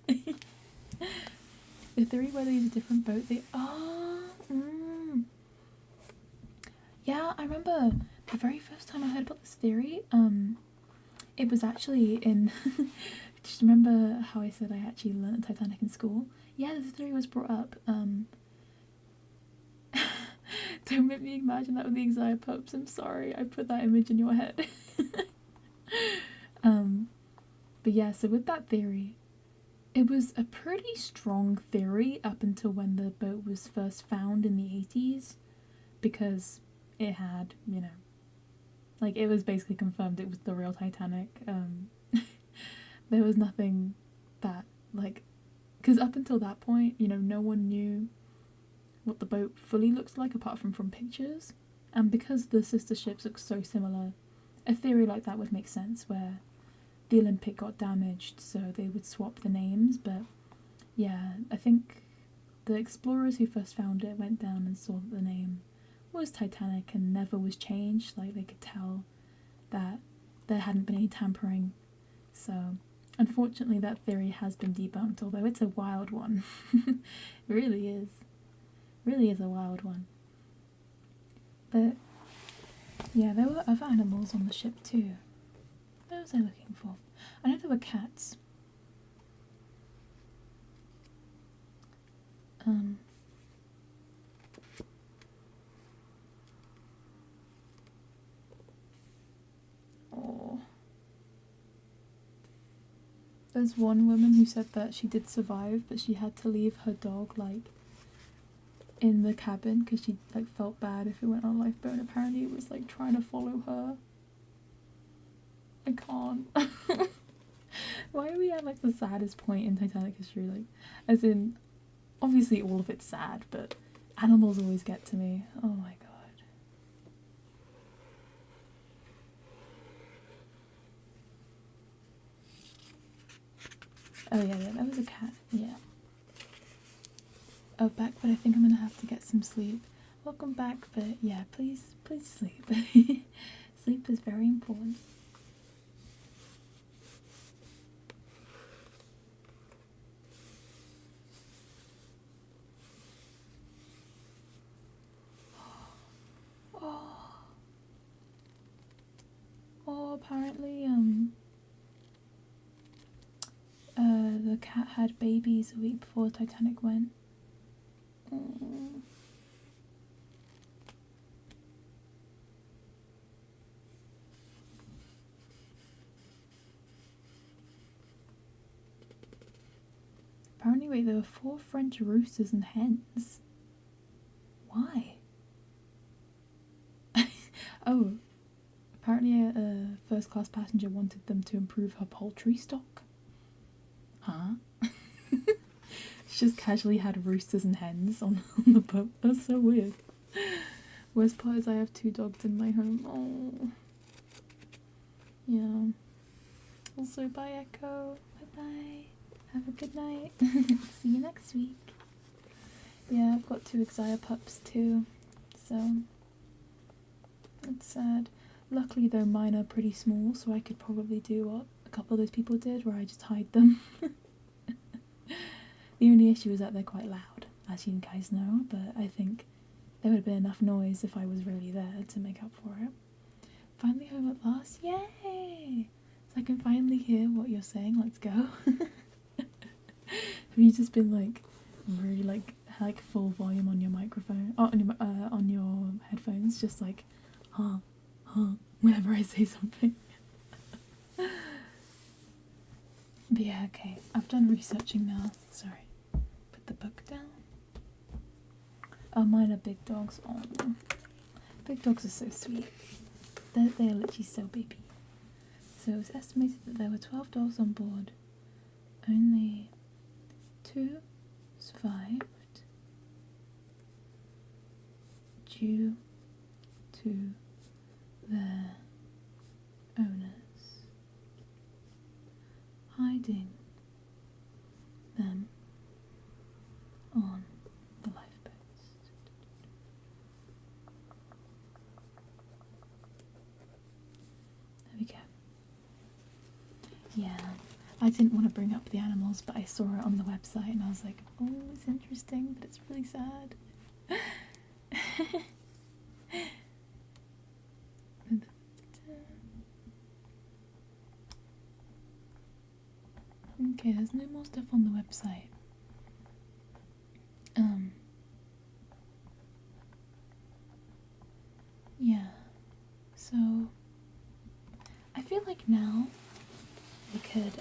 The theory where they use a different boat, they... Yeah, I remember the very first time I heard about this theory, it was actually in... Just remember how I said I actually learnt Titanic in school? Yeah, this theory was brought up. Don't make me imagine that with the Xia pups. I'm sorry, I put that image in your head. But yeah, so with that theory, it was a pretty strong theory up until when the boat was first found in the 80s, because it had, you know, like, it was basically confirmed it was the real Titanic. There was nothing that, like, because up until that point, you know, no one knew what the boat fully looks like apart from pictures, and because the sister ships look so similar, a theory like that would make sense, where the Olympic got damaged, so they would swap the names. But yeah, I think the explorers who first found it went down and saw that the name was Titanic and never was changed. Like, they could tell that there hadn't been any tampering. So unfortunately that theory has been debunked, although it's a wild one. It really is. Really is a wild one. But yeah, there were other animals on the ship too. What was I looking for? I know there were cats. Oh. There's one woman who said that she did survive, but she had to leave her dog, like, in the cabin because she, like, felt bad if it went on a lifeboat. Apparently it was, like, trying to follow her. I can't. Why are we at, like, the saddest point in Titanic history? Like, as in, obviously all of it's sad, but animals always get to me. Oh my god. Oh yeah, that was a cat, yeah. Oh, back, but I think I'm gonna have to get some sleep. Welcome back, but yeah, please sleep. Sleep is very important. Oh, apparently, the cat had babies a week before Titanic went. Apparently, wait, there were 4 French roosters and hens. Why? Oh, apparently a first-class passenger wanted them to improve her poultry stock. Huh? She just casually had roosters and hens on the boat. That's so weird. Worst part is I have 2 dogs in my home. Oh. Yeah. Also, bye Echo. Bye-bye. Have a good night. See you next week. Yeah, I've got 2 Exia pups too. So, it's sad. Luckily though, mine are pretty small, so I could probably do what a couple of those people did, where I just hide them. The only issue is that they're quite loud, as you guys know, but I think there would have been enough noise if I was really there to make up for it. Finally home at last, yay! So I can finally hear what you're saying, let's go. Have you just been like, really like full volume on your microphone, on your headphones, just like, huh, whenever I say something? But yeah, okay, I've done researching now, sorry. Put the book down. Oh, mine are big dogs. Oh, big dogs are so sweet. They are literally so baby. So it was estimated that there were 12 dogs on board. Only 2 survived due to their owners hiding them on the lifeboats. There we go. Yeah, I didn't want to bring up the animals, but I saw it on the website and I was like, oh, it's interesting, but it's really sad. Okay, there's no more stuff on the website. Yeah. So I feel like now we could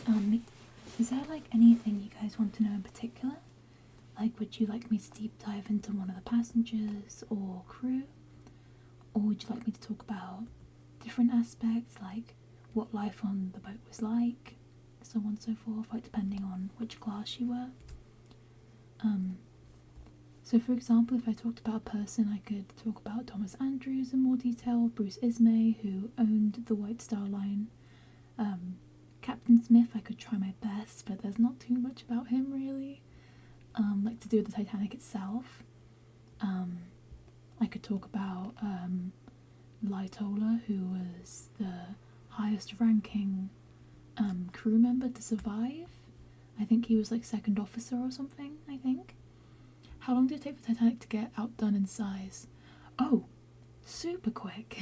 is there like anything you guys want to know in particular? Like, would you like me to deep dive into one of the passengers or crew? Or would you like me to talk about different aspects, like what life on the boat was like, so on and so forth, like depending on which class you were? So for example, if I talked about a person, I could talk about Thomas Andrews in more detail, Bruce Ismay, who owned the White Star Line. Captain Smith, I could try my best, but there's not too much about him really. Like to do with the Titanic itself. I could talk about Lightoller, who was the highest ranking crew member to survive. I think he was like 2nd officer or something, I think. How long did it take for Titanic to get outdone in size? Oh, super quick.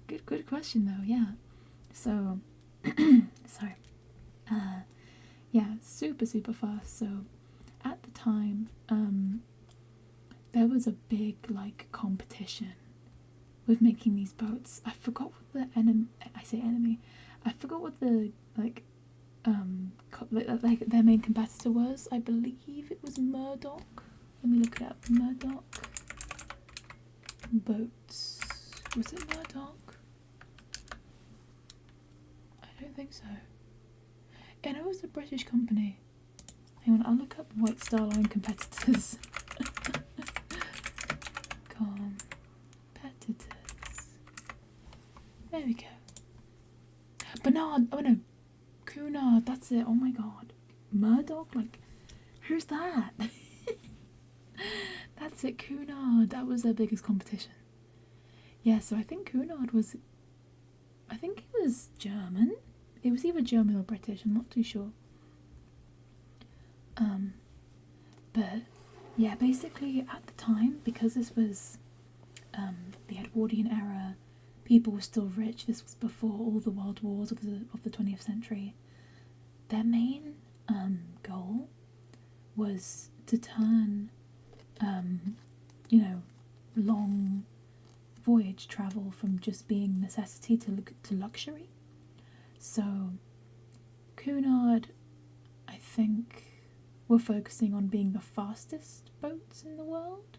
Good question though, yeah. So, sorry. Yeah, super fast. So, at the time, there was a big, like, competition with making these boats. I forgot what the enemy, I forgot what the, like, like their main competitor was, I believe it was Murdoch. Let me look it up. Murdoch boats. Was it Murdoch? I don't think so. Yeah, no, it was a British company. Hang on, I'll look up White Star Line competitors. Competitors. There we go. Bernard. Oh no. Cunard. That's it. Oh my god. Murdoch? Like, who's that? That's it. Cunard. That was their biggest competition. Yeah, so I think Cunard was... I think it was German. It was either German or British. I'm not too sure. But yeah, basically at the time, because this was the Edwardian era, people were still rich. This was before all the world wars of the 20th century. Their main goal was to turn, you know, long voyage travel from just being necessity to luxury. So Cunard, I think, were focusing on being the fastest boats in the world.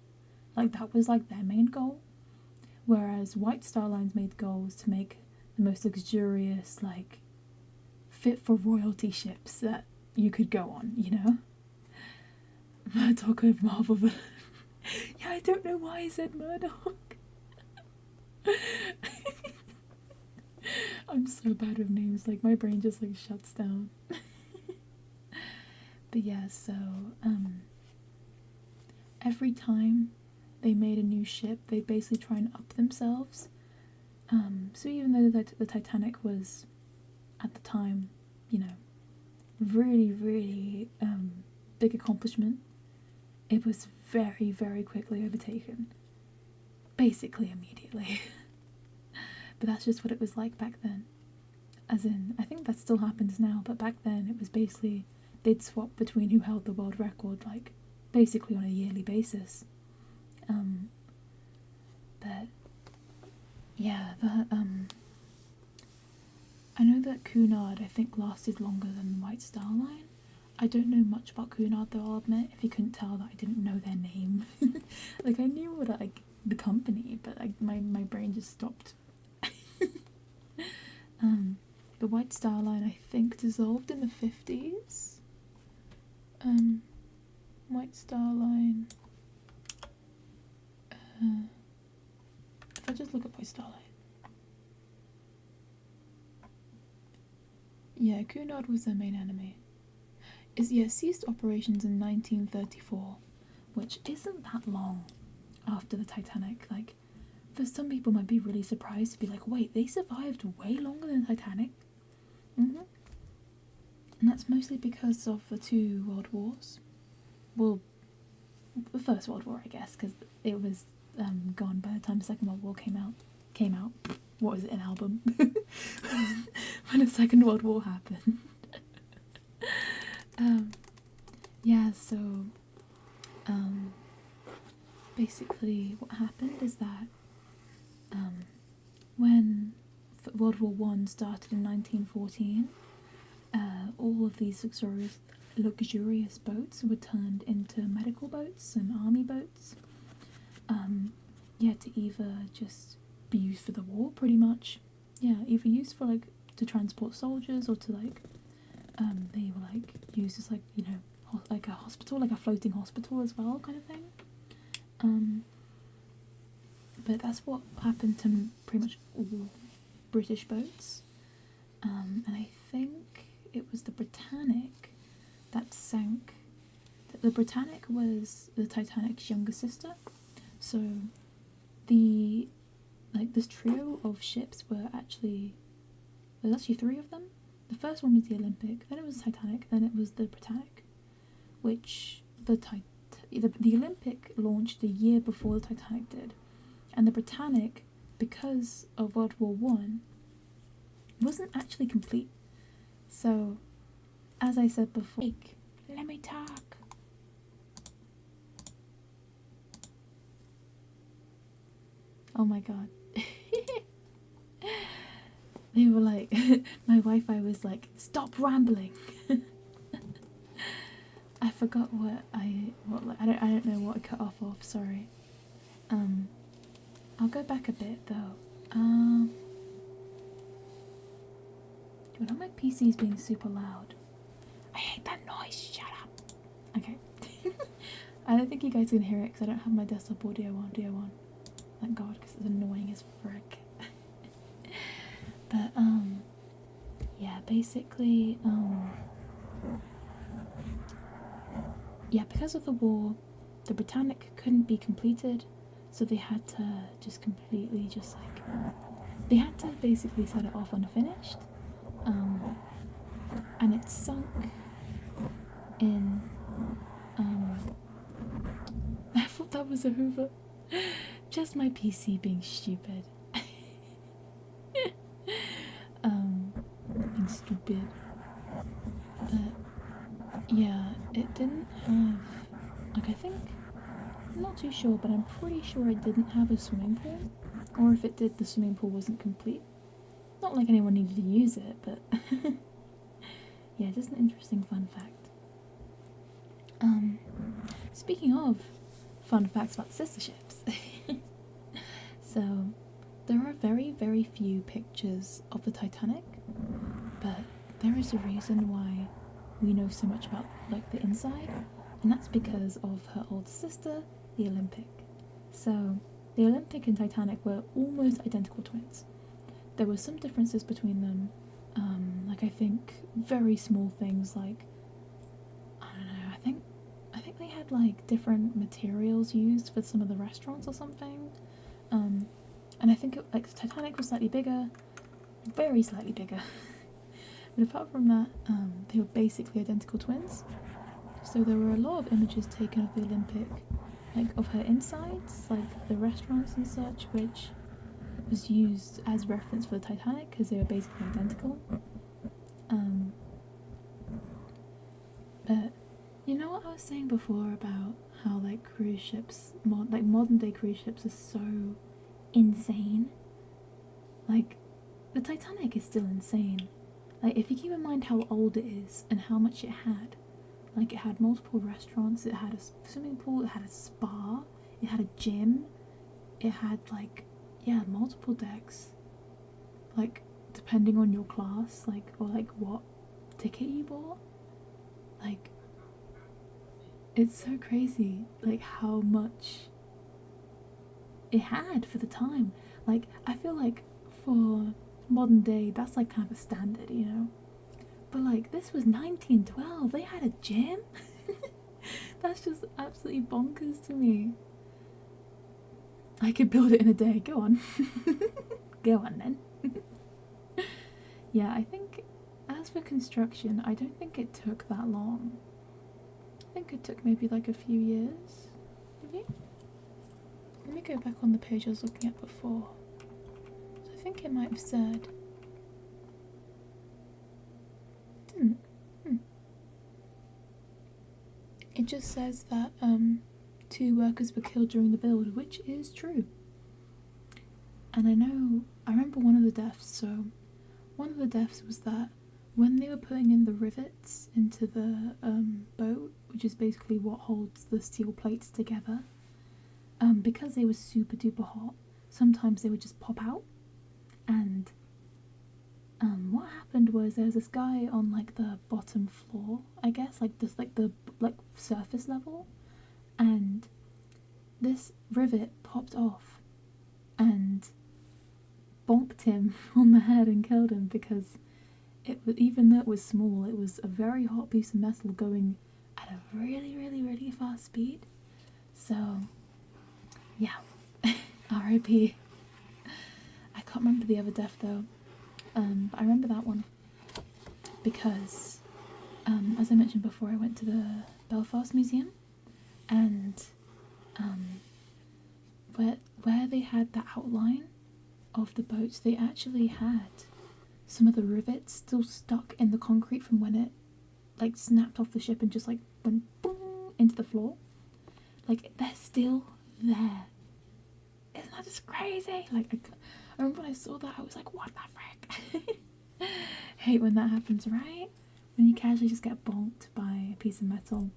Like, that was like their main goal. Whereas White Star Line's made goals to make the most luxurious, like, fit for royalty ships that you could go on, you know? Murdoch of Marvel villain. Yeah, I don't know why I said Murdoch. I'm so bad with names, like my brain just like shuts down. But yeah, so every time they made a new ship, they basically try and up themselves. So even though the Titanic was at the time, you know, really, really big accomplishment, it was very, very quickly overtaken. Basically immediately. But that's just what it was like back then. As in, I think that still happens now, but back then it was basically, they'd swap between who held the world record, like, basically on a yearly basis. But, yeah, I know that Cunard, I think, lasted longer than White Star Line. I don't know much about Cunard, though, I'll admit, if you couldn't tell that I didn't know their name. Like, I knew what, like, the company, but, like, my brain just stopped. The White Star Line, I think, dissolved in the 50s. White Star Line. If I just look at White Star Line. Yeah, Cunard was their main enemy. Ceased operations in 1934, which isn't that long after the Titanic. Like, for some people might be really surprised to be like, wait, they survived way longer than the Titanic? And that's mostly because of the two world wars. Well, the First World War, I guess, because it was gone by the time the Second World War came out. What was it, an album? When the Second World War happened. Yeah, so basically what happened is that when World War One started in 1914, all of these luxurious boats were turned into medical boats and army boats. Yeah, to either just be used for the war, pretty much. Yeah, either used for like to transport soldiers, or to like they were like used as like, you know, like a hospital, like a floating hospital as well, kind of thing. But that's what happened to pretty much all British boats. And I think it was the Britannic that sank. The Britannic was the Titanic's younger sister. So this trio of ships were actually, there's actually three of them. The first one was the Olympic, then it was the Titanic, then it was the Britannic, which the Olympic launched a year before the Titanic did, and the Britannic, because of World War One, wasn't actually complete. So, as I said before, let me talk. Oh my god. they were like, my Wi-Fi was like, stop rambling. I forgot I don't know what I cut off of. Sorry. I'll go back a bit though. My PC's being super loud. I hate that noise. Shut up. Okay. I don't think you guys can hear it because I don't have my desktop audio on. Thank God, because it's annoying as frick. But yeah, basically yeah, because of the war, the Britannic couldn't be completed, so they had to just completely they had to basically set it off unfinished. And it sunk in I thought that was a Hoover. Just my PC being stupid. Being stupid. But yeah, it didn't have, like, I think, I'm not too sure, but I'm pretty sure it didn't have a swimming pool. Or if it did, the swimming pool wasn't complete. Not like anyone needed to use it, but yeah, just an interesting fun fact. Speaking of fun facts about sister ships, so there are very, very few pictures of the Titanic, but there is a reason why we know so much about, like, the inside, and that's because of her older sister, the Olympic. So the Olympic and Titanic were almost identical twins. There were some differences between them, like, I think very small things, like, I don't know, I think they had, like, different materials used for some of the restaurants or something, and I think like Titanic was slightly bigger, very slightly bigger, but apart from that, they were basically identical twins. So there were a lot of images taken of the Olympic, like, of her insides, like the restaurants and such, which was used as reference for the Titanic because they were basically identical. But you know what I was saying before about how, like, cruise ships, like modern day cruise ships, are so insane? Like, the Titanic is still insane. Like, if you keep in mind how old it is and how much it had, like, it had multiple restaurants, it had a swimming pool, it had a spa, it had a gym, it had, like, yeah, multiple decks, like, depending on your class, like, or like what ticket you bought. Like, it's so crazy, like, how much it had for the time. Like, I feel like for modern day, that's, like, kind of a standard, you know? But, like, this was 1912, they had a gym? That's just absolutely bonkers to me. I could build it in a day, go on. Go on then. Yeah, I think, as for construction, I don't think it took that long. I think it took maybe, like, a few years, maybe? Let me go back on the page I was looking at before. So I think it might have said... It just says that 2 workers were killed during the build, which is true. And I remember one of the deaths, so one of the deaths was that when they were putting in the rivets into the boat, which is basically what holds the steel plates together, because they were super duper hot, sometimes they would just pop out. And what happened was there was this guy on, like, the bottom floor, I guess, like this, like the surface level, and this rivet popped off and bonked him on the head and killed him, because it was, even though it was small, it was a very hot piece of metal going at a really, really, really fast speed. So yeah, R.I.P. I can't remember the other death though, but I remember that one because, as I mentioned before, I went to the Belfast Museum, and where they had the outline of the boats, they actually had some of the rivets still stuck in the concrete from when it, like, snapped off the ship and just, like, went boom into the floor. Like, they're still there. Isn't that just crazy? Like, I remember when I saw that, I was like, what the frick? Hate when that happens, right? When you casually just get bonked by a piece of metal.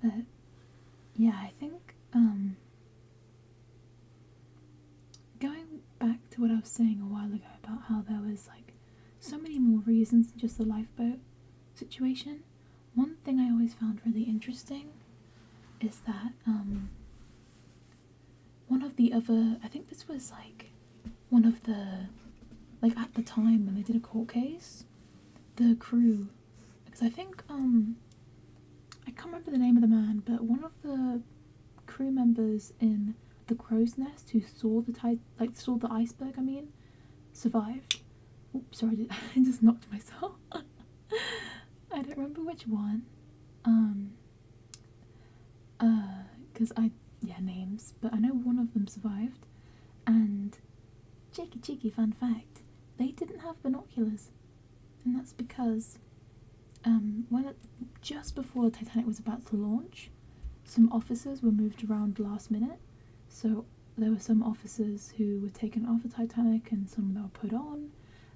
But yeah, I think going back to what I was saying a while ago about how there was like so many more reasons than just the lifeboat situation, one thing I always found really interesting is that one of the other, I think this was like one of the, like at the time when they did a court case, the crew, because I think I can't remember the name of the man, but one of the crew members in the crow's nest who saw the iceberg, survived. Oops, sorry, I just knocked myself. I don't remember which one. Because names, but I know one of them survived. And cheeky fun fact, they didn't have binoculars, and that's because just before the Titanic was about to launch, some officers were moved around last minute. So there were some officers who were taken off the Titanic and some that were put on,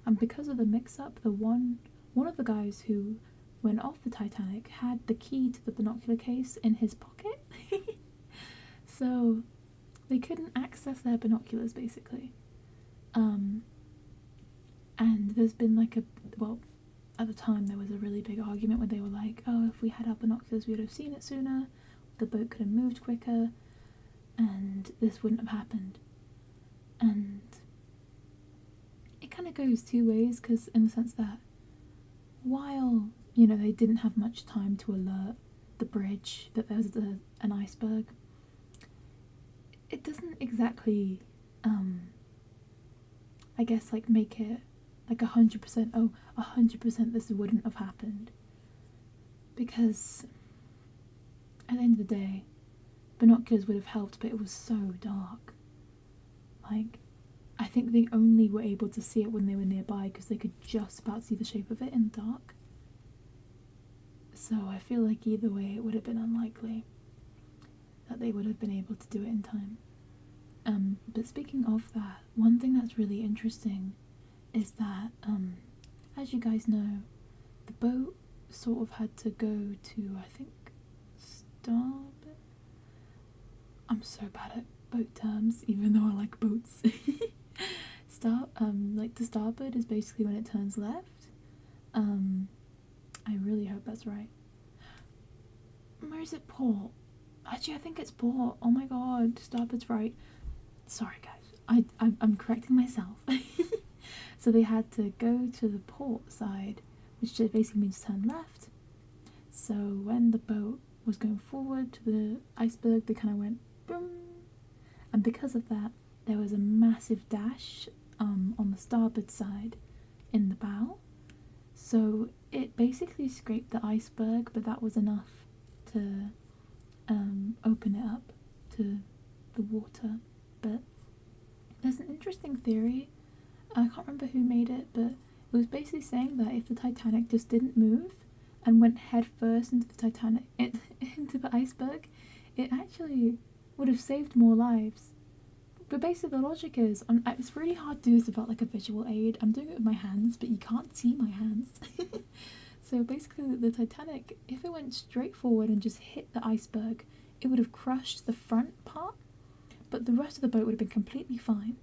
and because of the mix-up, one of the guys who went off the Titanic had the key to the binocular case in his pocket. So they couldn't access their binoculars, basically. And there's been at the time there was a really big argument where they were like, oh, if we had our binoculars we would have seen it sooner, the boat could have moved quicker, and this wouldn't have happened. And it kind of goes two ways, because in the sense that while, they didn't have much time to alert the bridge that there was an iceberg, it doesn't exactly, I guess, make it 100%, 100% this wouldn't have happened. Because at the end of the day, binoculars would have helped, but it was so dark. I think they only were able to see it when they were nearby because they could just about see the shape of it in the dark. So I feel like either way it would have been unlikely that they would have been able to do it in time. But speaking of that, one thing that's really interesting is that, as you guys know, the boat sort of had to go to, I think, starboard. I'm so bad at boat terms, even though I like boats. The starboard is basically when it turns left. I really hope that's right. Where is it, port? Actually, I think it's port. Oh my god, starboard's right. Sorry guys, I'm correcting myself. So they had to go to the port side, which just basically means turn left. So when the boat was going forward to the iceberg, they kind of went boom, and because of that there was a massive dash on the starboard side in the bow. So it basically scraped the iceberg, but that was enough to open it up to the water. But there's an interesting theory, I can't remember who made it, but it was basically saying that if the Titanic just didn't move and went head first into into the iceberg, it actually would have saved more lives. But basically the logic is, it's really hard to do this without a visual aid. I'm doing it with my hands, but you can't see my hands. So basically the Titanic, if it went straight forward and just hit the iceberg, it would have crushed the front part, but the rest of the boat would have been completely fine.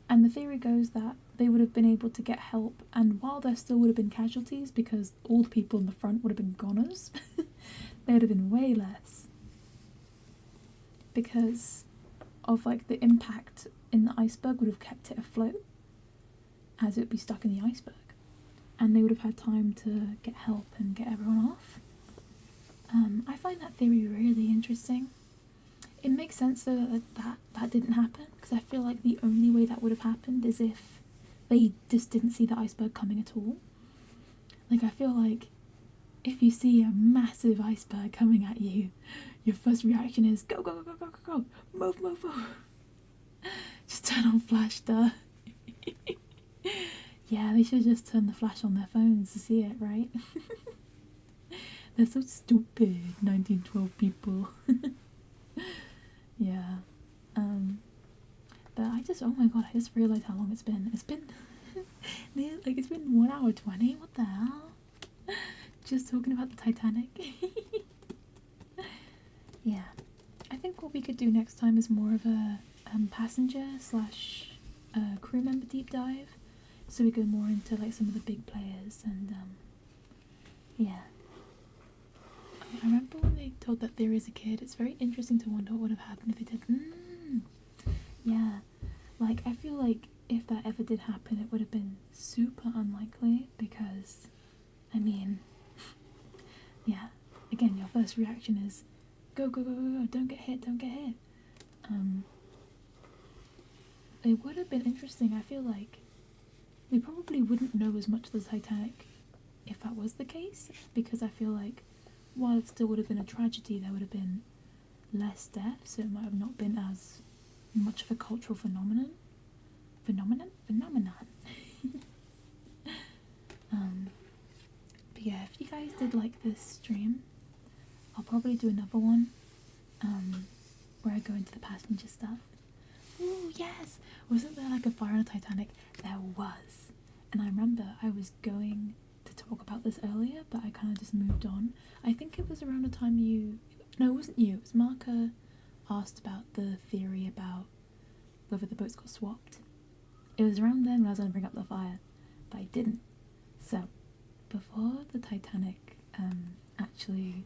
And the theory goes that they would have been able to get help, and while there still would have been casualties, because all the people in the front would have been goners, there would have been way less. Because of the impact in the iceberg would have kept it afloat, as it would be stuck in the iceberg. And they would have had time to get help and get everyone off. I find that theory really interesting. It makes sense though that didn't happen, because I feel like the only way that would have happened is if they just didn't see the iceberg coming at all. I feel like if you see a massive iceberg coming at you, your first reaction is go, go, go, go, go, go, move, move, move. Just turn on flash, duh. Yeah, they should just turn the flash on their phones to see it, right? They're so stupid, 1912 people. Yeah. But oh my god, I just realised how long it's been. It's been, it's been 1 hour 20. What the hell? Just talking about the Titanic. Yeah. I think what we could do next time is more of a passenger slash crew member deep dive. So we go more into like some of the big players and yeah. I remember when they told that theory as a kid, it's very interesting to wonder what would have happened if it did. Yeah, like I feel like if that ever did happen, it would have been super unlikely because, I mean, yeah, again, your first reaction is go, go, go, go, go, don't get hit, don't get hit. It would have been interesting. I feel like we probably wouldn't know as much of the Titanic if that was the case, because I feel like while it still would have been a tragedy, there would have been less death, so it might have not been as much of a cultural phenomenon. But yeah, if you guys did like this stream, I'll probably do another one where I go into the passenger stuff. Ooh, yes! Wasn't there like a fire on the Titanic? There was. And I remember I was going to talk about this earlier, but I kind of just moved on. I think it was around the time no, it wasn't you, it was Marka asked about the theory about whether the boats got swapped. It was around then when I was going to bring up the fire, but I didn't. So, before the Titanic actually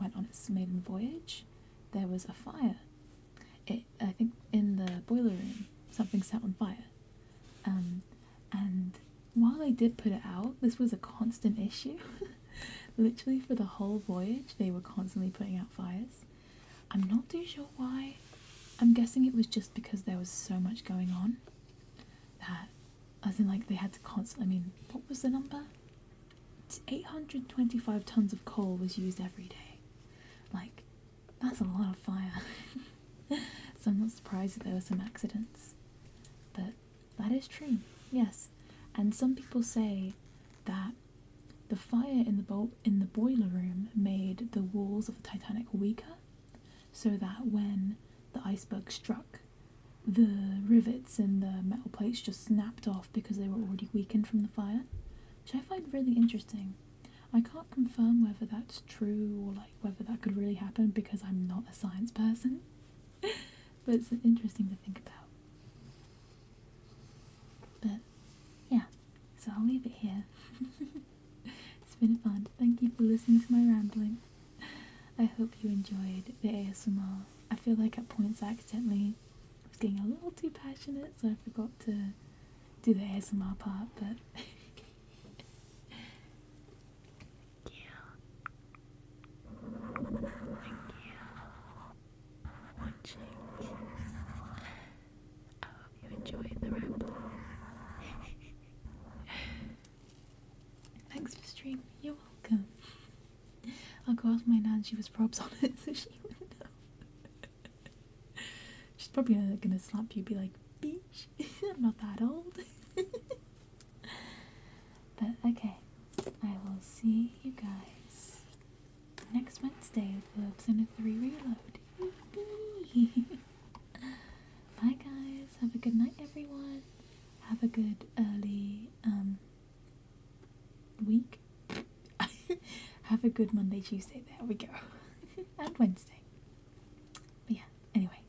went on its maiden voyage, there was a fire. I think in the boiler room, something set on fire. And while they did put it out, this was a constant issue. Literally for the whole voyage, they were constantly putting out fires. I'm not too sure why. I'm guessing it was just because there was so much going on that, as in like they had to constantly, I mean, what was the number? 825 tons of coal was used every day. Like, that's a lot of fire. So I'm not surprised that there were some accidents. But that is true, yes. And some people say that the fire in the boiler room made the walls of the Titanic weaker, so that when the iceberg struck, the rivets and the metal plates just snapped off because they were already weakened from the fire, which I find really interesting. I can't confirm whether that's true or like whether that could really happen because I'm not a science person, but it's interesting to think about. But yeah, so I'll leave it here. It's been fun. Thank you for listening to my rambling. I hope you enjoyed the ASMR. I feel like at points I accidentally was getting a little too passionate, so I forgot to do the ASMR part, but thank you for watching. I hope you enjoyed the ramble. Thanks for streaming. You're welcome. I'll go ask my nan, she was probs on it, so she would know. She's probably gonna slap you, be like, bitch, I'm not that old. But okay, I will see you guys next Wednesday for Persona 3 Reload. Bye guys, have a good night everyone. Have a good early week. Have a good Monday, Tuesday, there we go. And Wednesday. But yeah, anyway.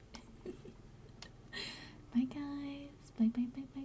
Bye guys. Bye bye bye bye.